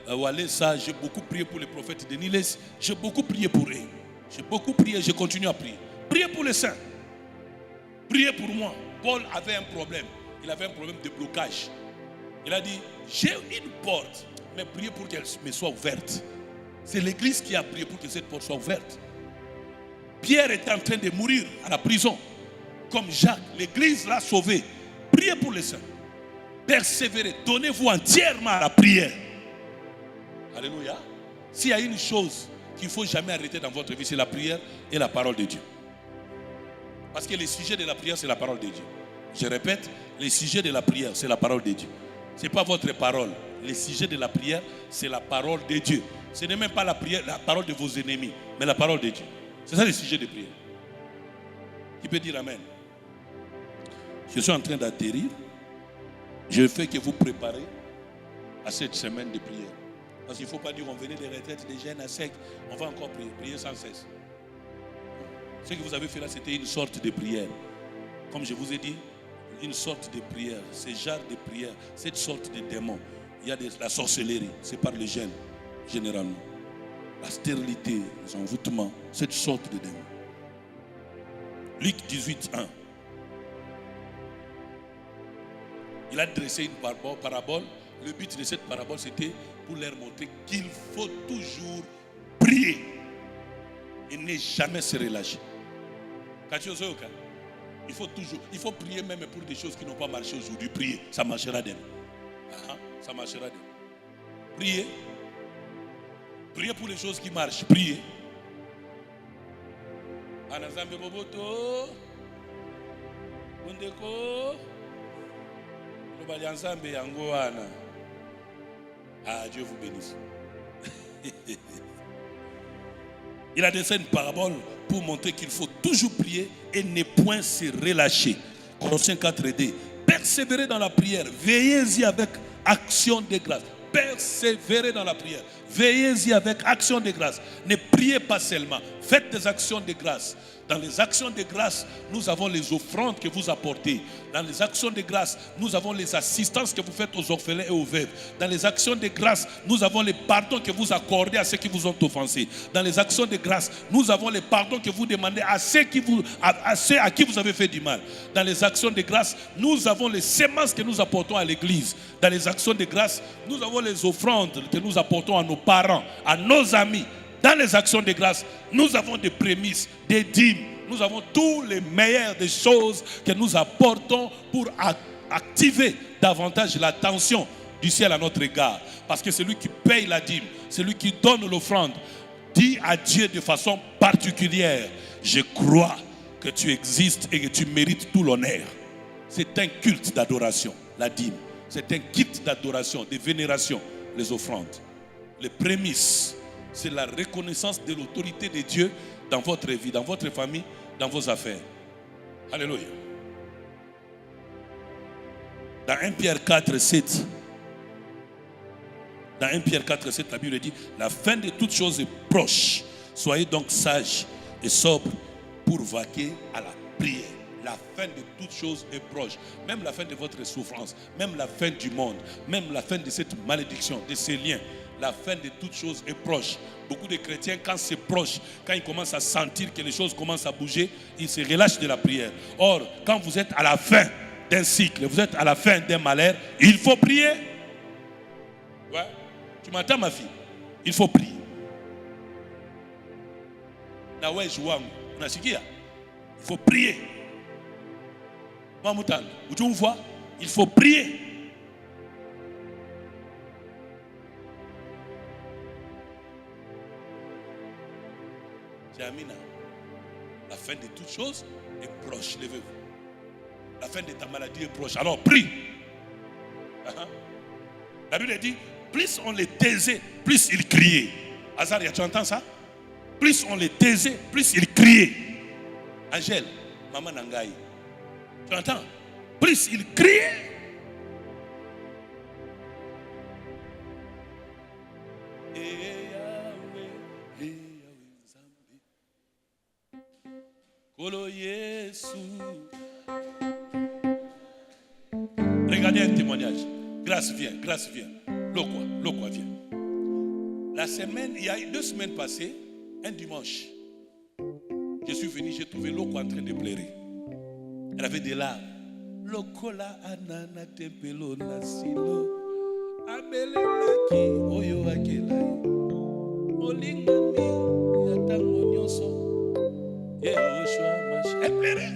Walesa. J'ai beaucoup prié pour les prophètes de Niles. J'ai beaucoup prié pour eux. J'ai beaucoup prié, je continue à prier. Priez pour les saints. Priez pour moi. Paul avait un problème. Il avait un problème de blocage. Il a dit, j'ai une porte, mais priez pour qu'elle me soit ouverte. C'est l'église qui a prié pour que cette porte soit ouverte. Pierre était en train de mourir à la prison. Comme Jacques, l'église l'a sauvé. Priez pour les saints. Persévérez. Donnez-vous entièrement à la prière. Alléluia. S'il y a une chose qu'il ne faut jamais arrêter dans votre vie, c'est la prière et la parole de Dieu. Parce que le sujet de la prière, c'est la parole de Dieu. Je répète, le sujet de la prière, c'est la parole de Dieu. Ce n'est pas votre parole. Le sujet de la prière, c'est la parole de Dieu. Ce n'est même pas la prière, la parole de vos ennemis, mais la parole de Dieu. C'est ça le sujet de prière. Qui peut dire Amen? Je suis en train d'atterrir. Je fais que vous préparez à cette semaine de prière. Parce qu'il ne faut pas dire on venait des retraites, des jeunes à sec. On va encore prier, prier sans cesse. Ce que vous avez fait là, c'était une sorte de prière. Comme je vous ai dit, une sorte de prière. Ce genre de prière, cette sorte de démon. Il y a la sorcellerie, c'est par les jeunes, généralement. La stérilité, les envoûtements, cette sorte de démon. Luc 18, 1. Il a dressé une parabole. Le but de cette parabole, c'était pour leur montrer qu'il faut toujours prier et ne jamais se relâcher. Il faut prier même pour des choses qui n'ont pas marché aujourd'hui. Priez, ça marchera d'elle. Ça marchera d'elle. Priez. Priez pour les choses qui marchent. Priez. Anazambe Boboto. Mundeko. Lobalianzambe Yangoana. Ah, Dieu vous bénisse. Il a dressé une parabole pour montrer qu'il faut toujours prier et ne point se relâcher. Colossiens 4:2. Persévérez dans la prière. Veillez-y avec action de grâce. Persévérez dans la prière. Veillez-y avec action de grâce. Ne priez pas seulement. Faites des actions de grâce. Dans les actions de grâce, nous avons les offrandes que vous apportez. Dans les actions de grâce, nous avons les assistances que vous faites aux orphelins et aux veuves. Dans les actions de grâce, nous avons les pardons que vous accordez à ceux qui vous ont offensés. Dans les actions de grâce, nous avons les pardons que vous demandez à ceux à qui vous avez fait du mal. Dans les actions de grâce, nous avons les semences que nous apportons à l'église. Dans les actions de grâce, nous avons les offrandes que nous apportons à nos parents, à nos amis. Dans les actions de grâce, nous avons des prémices, des dîmes. Nous avons tous les meilleures des choses que nous apportons pour activer davantage l'attention du ciel à notre égard. Parce que celui qui paye la dîme, celui qui donne l'offrande, dit à Dieu de façon particulière, je crois que tu existes et que tu mérites tout l'honneur. C'est un culte d'adoration, la dîme. C'est un culte d'adoration, de vénération, les offrandes. Les prémices. C'est la reconnaissance de l'autorité de Dieu dans votre vie, dans votre famille, dans vos affaires. Alléluia. Dans 1 Pierre 4, 7, la Bible dit, la fin de toutes choses est proche. Soyez donc sages et sobres pour vaquer à la prière. La fin de toutes choses est proche. Même la fin de votre souffrance, même la fin du monde, même la fin de cette malédiction, de ces liens. La fin de toutes choses est proche. Beaucoup de chrétiens, quand c'est proche, quand ils commencent à sentir que les choses commencent à bouger, ils se relâchent de la prière. Or, quand vous êtes à la fin d'un cycle, vous êtes à la fin d'un malheur, il faut prier. Ouais. Tu m'entends, ma fille? Il faut prier. Il faut prier. Mamoutan, vous voyez? Il faut prier. Amina. La fin de toutes choses est proche. Levez-vous. La fin de ta maladie est proche. Alors prie. La Bible dit, plus on les taisait, plus ils criaient. Azaria, tu entends ça? Plus on les taisait, plus ils criaient. Angèle, maman Nangaï. Tu entends? Plus ils criaient. Regardez un témoignage. Grâce vient. Lokwa vient. La semaine, il y a 2 semaines passées, un dimanche, je suis venu, j'ai trouvé Lokwa en train de pleurer. Elle avait des larmes. Lokola anana tempelo nasilo. Abelelaki oyo akelai. Olingami yatango nyoso. Elle pleurait.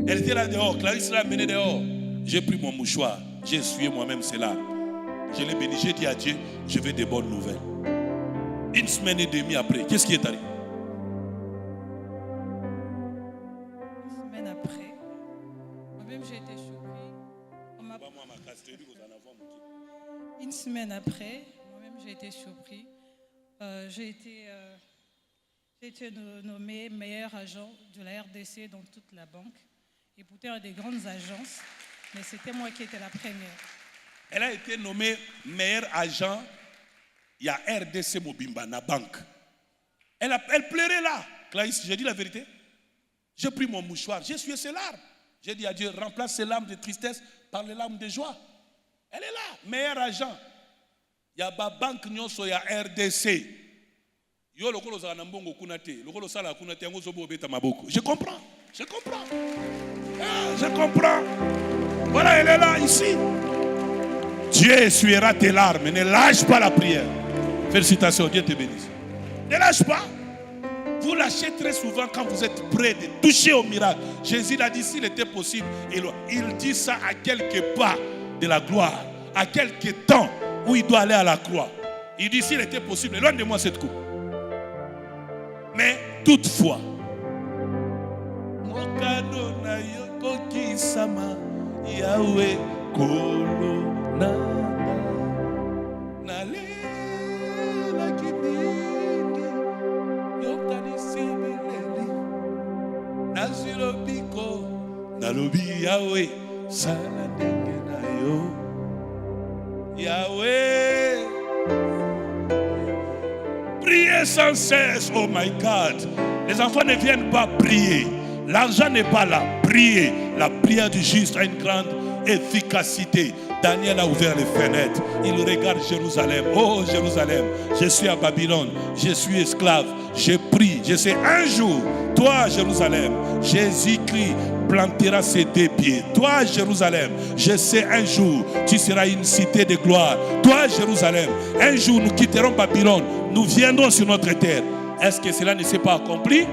Elle était là dehors. Clarisse l'a menée dehors. J'ai pris mon mouchoir. J'ai essuyé moi-même ses larmes. Je l'ai béni. J'ai dit à Dieu, je veux des bonnes nouvelles. 1 semaine et demie après, qu'est-ce qui est arrivé? 1 semaine après, moi-même j'ai été surpris. Une semaine après, moi-même j'ai été surpris. J'ai été nommé meilleur agent de la RDC dans toute la banque. Et pourtant, des grandes agences, mais c'était moi qui étais la première. Elle a été nommée meilleur agent. Il y a RDC Mobimba, la banque. Elle pleurait là. Clarisse, j'ai dit la vérité. J'ai pris mon mouchoir, j'ai essuyé ses larmes. J'ai dit à Dieu, remplace ces larmes de tristesse par les larmes de joie. Elle est là, meilleur agent. Il y a la banque, il y a RDC. Je comprends. Je comprends. Voilà, elle est là, ici. Dieu essuiera tes larmes. Ne lâche pas la prière. Félicitations, Dieu te bénisse. Ne lâche pas. Vous lâchez très souvent quand vous êtes prêt de toucher au miracle. Jésus l'a dit, s'il était possible, il dit ça à quelques pas de la gloire, à quelques temps où il doit aller à la croix. Il dit, s'il était possible, éloigne de moi cette coupe. Mais toutefois, Yahweh Kolona Nalela Kibindi Yokani Sibeleli Naziro Biko Nalobi Yahweh Saladenge Nayo Yahweh. Priez sans cesse, oh my God. Les enfants ne viennent pas prier. L'argent n'est pas là. Priez. La prière du juste a une grande efficacité. Daniel a ouvert les fenêtres. Il regarde Jérusalem. Oh Jérusalem, je suis à Babylone. Je suis esclave. Je prie. Je sais un jour, toi Jérusalem, Jésus-Christ plantera ses 2 pieds. Toi Jérusalem, je sais un jour, tu seras une cité de gloire. Toi Jérusalem, un jour nous quitterons Babylone. Nous viendrons sur notre terre. Est-ce que cela ne s'est pas accompli?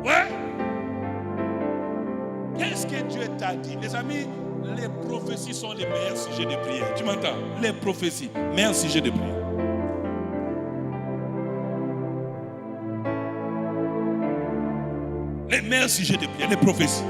Ouais. Qu'est-ce que Dieu t'a dit? Les amis, les prophéties sont les meilleurs sujets de prière. Tu m'entends? Les prophéties, meilleurs sujets de prière. Les meilleurs sujets de prière, les prophéties.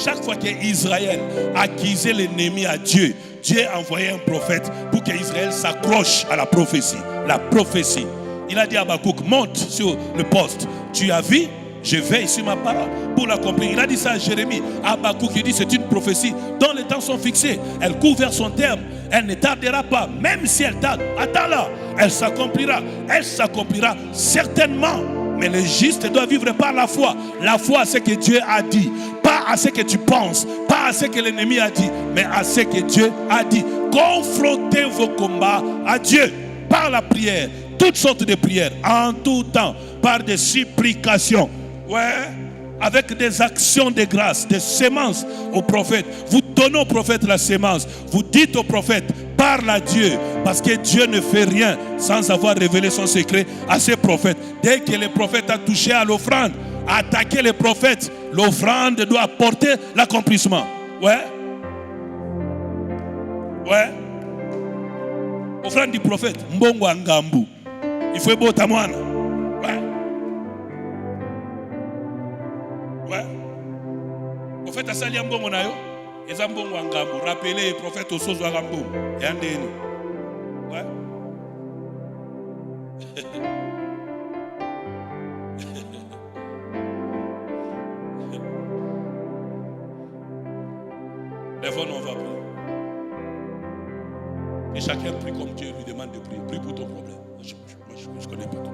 Chaque fois qu'Israël accusait l'ennemi à Dieu, Dieu envoyait un prophète pour qu'Israël s'accroche à la prophétie. La prophétie. Il a dit à Habakkuk, monte sur le poste. Tu as vu? Je veille sur ma parole pour l'accomplir. Il a dit ça à Jérémie. Habakkuk, il dit c'est une prophétie dont les temps sont fixés. Elle court vers son terme. Elle ne tardera pas. Même si elle tarde, attends-la. Elle s'accomplira. Elle s'accomplira certainement. Mais le juste doit vivre par la foi. La foi à ce que Dieu a dit. Pas à ce que tu penses. Pas à ce que l'ennemi a dit. Mais à ce que Dieu a dit. Confrontez vos combats à Dieu. Par la prière. Toutes sortes de prières. En tout temps. Par des supplications. Ouais, avec des actions de grâce, des semences au prophète. Vous donnez au prophète la semence. Vous dites au prophète, parle à Dieu. Parce que Dieu ne fait rien sans avoir révélé son secret à ses prophètes. Dès que le prophète a touché à l'offrande, attaquer les prophètes, l'offrande doit apporter l'accomplissement. Ouais. Ouais. Offrande du prophète, mbongo angambu. Il faut bota mwana. Ouais. Ouais. Prophète asali mbongo na yo, eza mbongo angambu. Rappelez prophète osozo angambu. Yandeni. Ouais. Lève-nous, on va prier. Et chacun prie comme Dieu lui demande de prier. Prie pour ton problème. Je ne connais pas tout.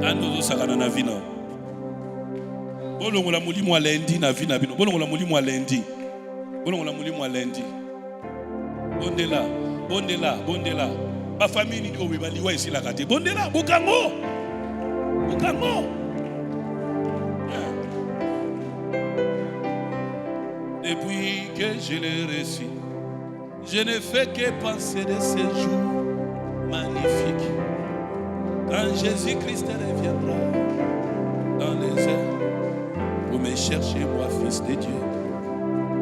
Tando sakana na vina. Bolongo la mulimo a lundi na vina bino. Bolongo la mulimo a lundi. Bolongo la mulimo a lundi. Bondela. Ma famille ni obi baliwa ici la kate. Bondela, bukango. Depuis que je l'ai reçu, je ne fais que penser de ces jours magnifiques. Quand Jésus-Christ reviendra dans les airs pour me chercher, moi, fils de Dieu.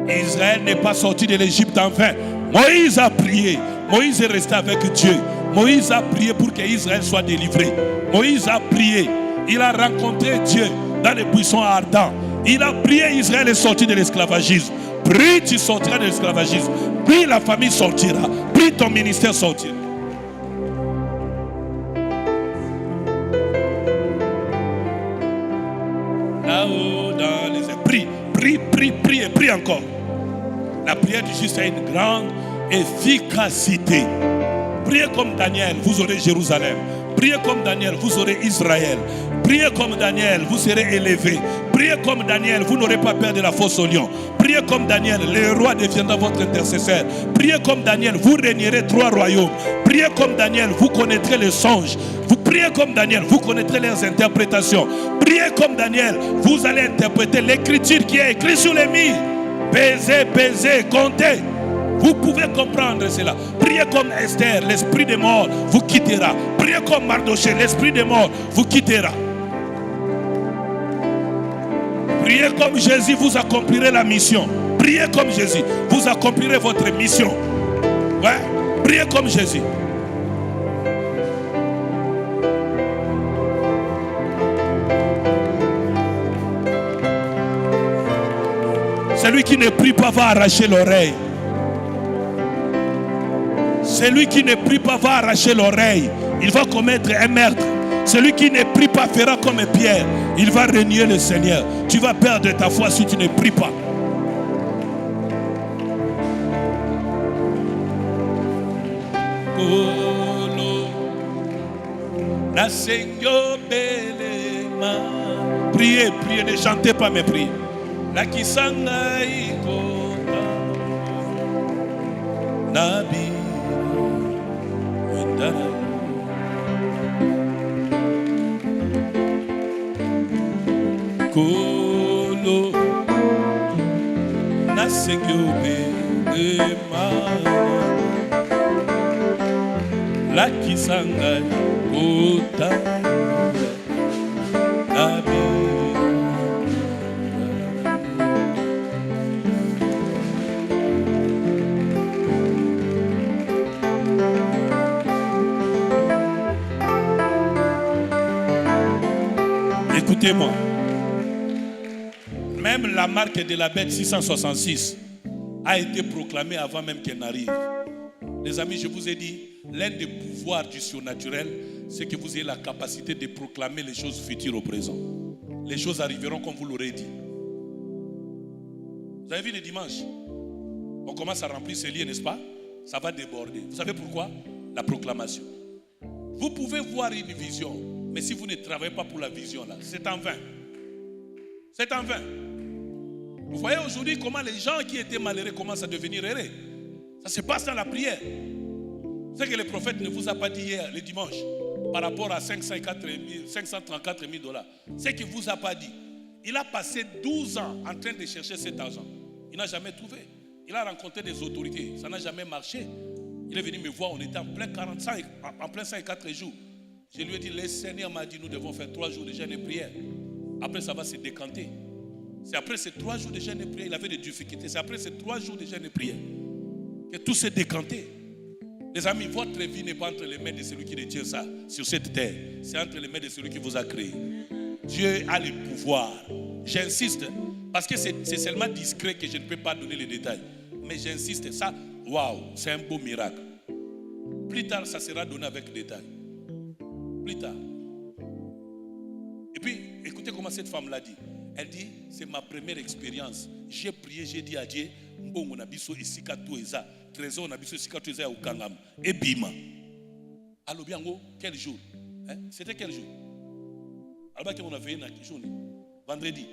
Israël n'est pas sorti de l'Égypte en vain. Moïse a prié. Moïse est resté avec Dieu. Moïse a prié pour que Israël soit délivré. Moïse a prié. Il a rencontré Dieu dans les buissons ardents. Il a prié, Israël est sorti de l'esclavagisme. Prie, tu sortiras de l'esclavagisme. Prie, la famille sortira. Prie, ton ministère sortira. Là-haut, dans les esprits, prie encore. La prière du juste a une grande efficacité. Priez comme Daniel, vous aurez Jérusalem. Priez comme Daniel, vous aurez Israël. Priez comme Daniel, vous serez élevés. Priez comme Daniel, vous n'aurez pas peur de la fosse au lion. Priez comme Daniel, le roi deviendra votre intercesseur. Priez comme Daniel, vous régnerez 3 royaumes. Priez comme Daniel, vous connaîtrez les songes. Vous priez comme Daniel, vous connaîtrez leurs interprétations. Priez comme Daniel, vous allez interpréter l'écriture qui est écrite sur les murs. Pesez, comptez. Vous pouvez comprendre cela. Priez comme Esther, l'esprit des morts vous quittera. Priez comme Mardoché, l'esprit des morts vous quittera. Priez comme Jésus, vous accomplirez la mission. Priez comme Jésus, vous accomplirez votre mission. Ouais, priez comme Jésus. Celui qui ne prie pas va arracher l'oreille. Celui qui ne prie pas va arracher l'oreille. Il va commettre un meurtre. Celui qui ne prie pas fera comme Pierre. Il va renier le Seigneur. Tu vas perdre ta foi si tu ne pries pas. Priez, ne chantez pas mes prières. La kisanga ikota nabi wendana kolo nasengyobe ema la kisanga ikota nabi. Écoutez-moi. Même la marque de la bête 666 a été proclamée avant même qu'elle n'arrive. Les amis, je vous ai dit, l'un des pouvoirs du surnaturel, c'est que vous ayez la capacité de proclamer les choses futures au présent. Les choses arriveront comme vous l'aurez dit. Vous avez vu le dimanche? On commence à remplir ce lieu, n'est-ce pas? Ça va déborder. Vous savez pourquoi? La proclamation. Vous pouvez voir une vision, mais si vous ne travaillez pas pour la vision là, c'est en vain. C'est en vain. Vous voyez aujourd'hui comment les gens qui étaient malheureux commencent à devenir heureux. Ça se passe dans la prière. C'est que le prophète ne vous a pas dit hier, le dimanche, par rapport à 534 000 $. C'est qu'il ne vous a pas dit. Il a passé 12 ans en train de chercher cet argent. Il n'a jamais trouvé. Il a rencontré des autorités. Ça n'a jamais marché. Il est venu me voir, on était en plein 45, en plein 54 jours. Je lui ai dit, le Seigneur m'a dit, nous devons faire 3 jours de jeûne et prière. Après, ça va se décanter. C'est après ces 3 jours de jeûne et prière, il avait des difficultés. C'est après ces 3 jours de jeûne et prière que tout s'est décanté. Les amis, votre vie n'est pas entre les mains de celui qui détient ça sur cette terre. C'est entre les mains de celui qui vous a créé. Dieu a le pouvoir. J'insiste, parce que c'est seulement discret que je ne peux pas donner les détails. Mais j'insiste, ça, waouh, c'est un beau miracle. Plus tard, ça sera donné avec détail. Plus tard. Et puis, écoutez comment cette femme l'a dit. Elle dit, c'est ma première expérience. J'ai prié, j'ai dit à Dieu, Mbongo nabiso isikatu eza, trésor nabiso isikatu eza ya ukangam, et bima. Alors bien, quel jour? C'était quel jour? Alors bien, on a fait un jour, vendredi.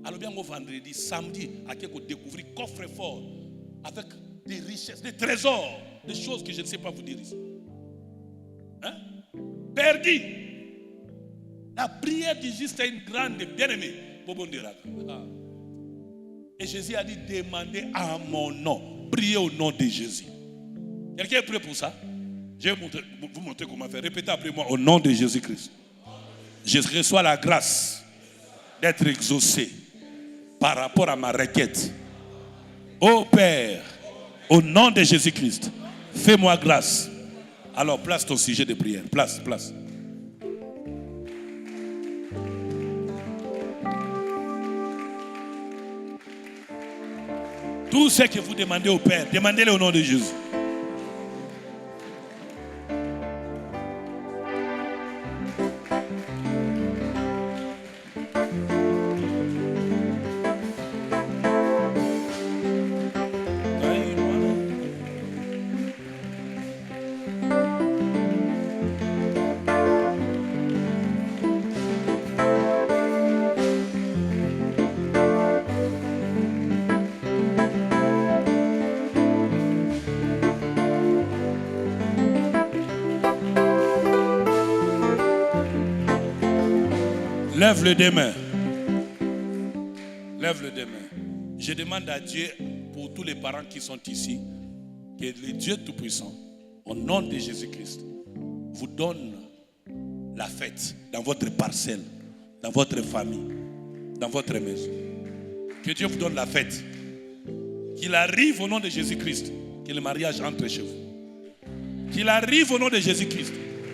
Alors bien, vendredi, samedi, à quelque découvrir coffre-fort avec des richesses, des trésors, des choses que je ne sais pas vous dire ici. Hein? Perdu. La prière du juste est une grande bien-aimée. Et Jésus a dit, demandez à mon nom. Priez au nom de Jésus. Quelqu'un est prêt pour ça? Je vais vous montrer comment faire. Répétez après moi, au nom de Jésus-Christ. Je reçois la grâce d'être exaucé par rapport à ma requête. Ô Père, au nom de Jésus-Christ, fais-moi grâce. Alors place ton sujet de prière. Place. Tout ce que vous demandez au Père, demandez-le au nom de Jésus. Lève le deux mains. Lève le deux mains. Je demande à Dieu, pour tous les parents qui sont ici, que le Dieu Tout-Puissant, au nom de Jésus-Christ, vous donne la fête dans votre parcelle, dans votre famille, dans votre maison. Que Dieu vous donne la fête. Qu'il arrive au nom de Jésus-Christ, que le mariage entre chez vous. Qu'il arrive au nom de Jésus-Christ,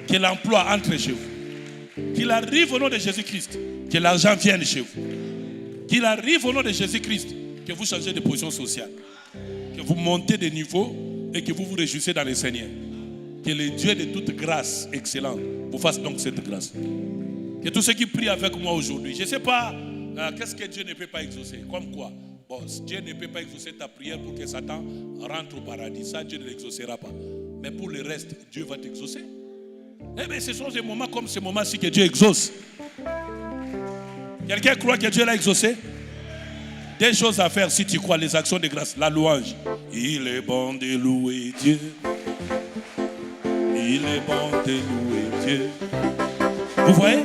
que l'emploi entre chez vous. Qu'il arrive au nom de Jésus-Christ, que l'argent vienne chez vous. Qu'il arrive au nom de Jésus-Christ, que vous changez de position sociale. Que vous montez de niveau et que vous vous réjouissez dans le Seigneur. Que le Dieu de toute grâce excellente vous fasse donc cette grâce. Que tous ceux qui prient avec moi aujourd'hui, je ne sais pas qu'est-ce que Dieu ne peut pas exaucer. Comme quoi? Bon, Dieu ne peut pas exaucer ta prière pour que Satan rentre au paradis. Ça, Dieu ne l'exaucera pas. Mais pour le reste, Dieu va t'exaucer. Eh bien, ce sont des moments comme ce moment-ci que Dieu exauce. Quelqu'un croit que Dieu l'a exaucé? Des choses à faire si tu crois, les actions de grâce, la louange. Il est bon de louer Dieu. Il est bon de louer Dieu. Vous voyez?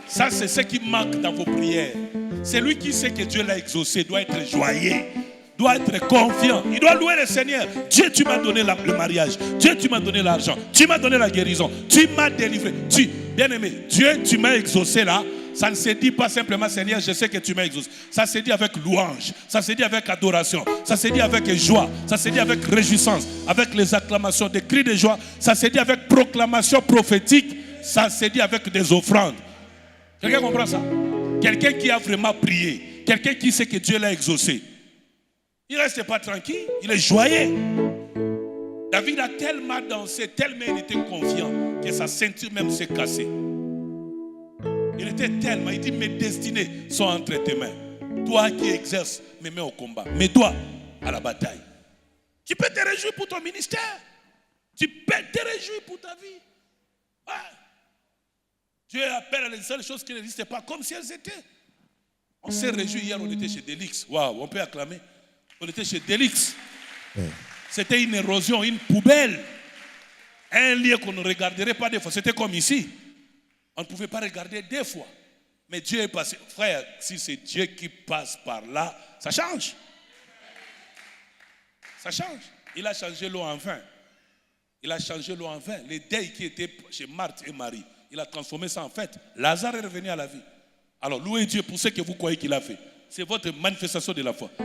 Ça, c'est ce qui manque dans vos prières. Celui qui sait que Dieu l'a exaucé doit être joyeux, doit être confiant. Il doit louer le Seigneur. Dieu, tu m'as donné le mariage. Dieu, tu m'as donné l'argent. Tu m'as donné la guérison. Tu m'as délivré. Bien-aimé, Dieu, tu m'as exaucé là. Ça ne se dit pas simplement, Seigneur, je sais que tu m'as exaucé. Ça se dit avec louange. Ça se dit avec adoration. Ça se dit avec joie. Ça se dit avec réjouissance. Avec les acclamations, des cris de joie. Ça se dit avec proclamation prophétique. Ça se dit avec des offrandes. Quelqu'un comprend ça? Quelqu'un qui a vraiment prié. Quelqu'un qui sait que Dieu l'a exaucé. Il ne reste pas tranquille. Il est joyeux. David a tellement dansé, tellement il était confiant que sa ceinture même s'est cassée. Il était tellement, il dit, mes destinées sont entre tes mains. Toi qui exerces mes mains au combat, mes doigts à la bataille. Tu peux te réjouir pour ton ministère. Tu peux te réjouir pour ta vie. Ouais. Dieu appelle les seules choses qui n'existaient pas comme si elles étaient. On s'est réjoui hier, on était chez Delix. Waouh, on peut acclamer. On était chez Delix. C'était une érosion, une poubelle. Un lieu qu'on ne regarderait pas des fois. C'était comme ici. On ne pouvait pas regarder des fois. Mais Dieu est passé. Frère, si c'est Dieu qui passe par là, ça change. Ça change. Il a changé l'eau en vin. Il a changé l'eau en vin. Les deuils qui étaient chez Marthe et Marie Il a transformé ça en fête. Lazare est revenu à la vie. Alors louez Dieu pour ce que vous croyez qu'il a fait. C'est votre manifestation de la foi.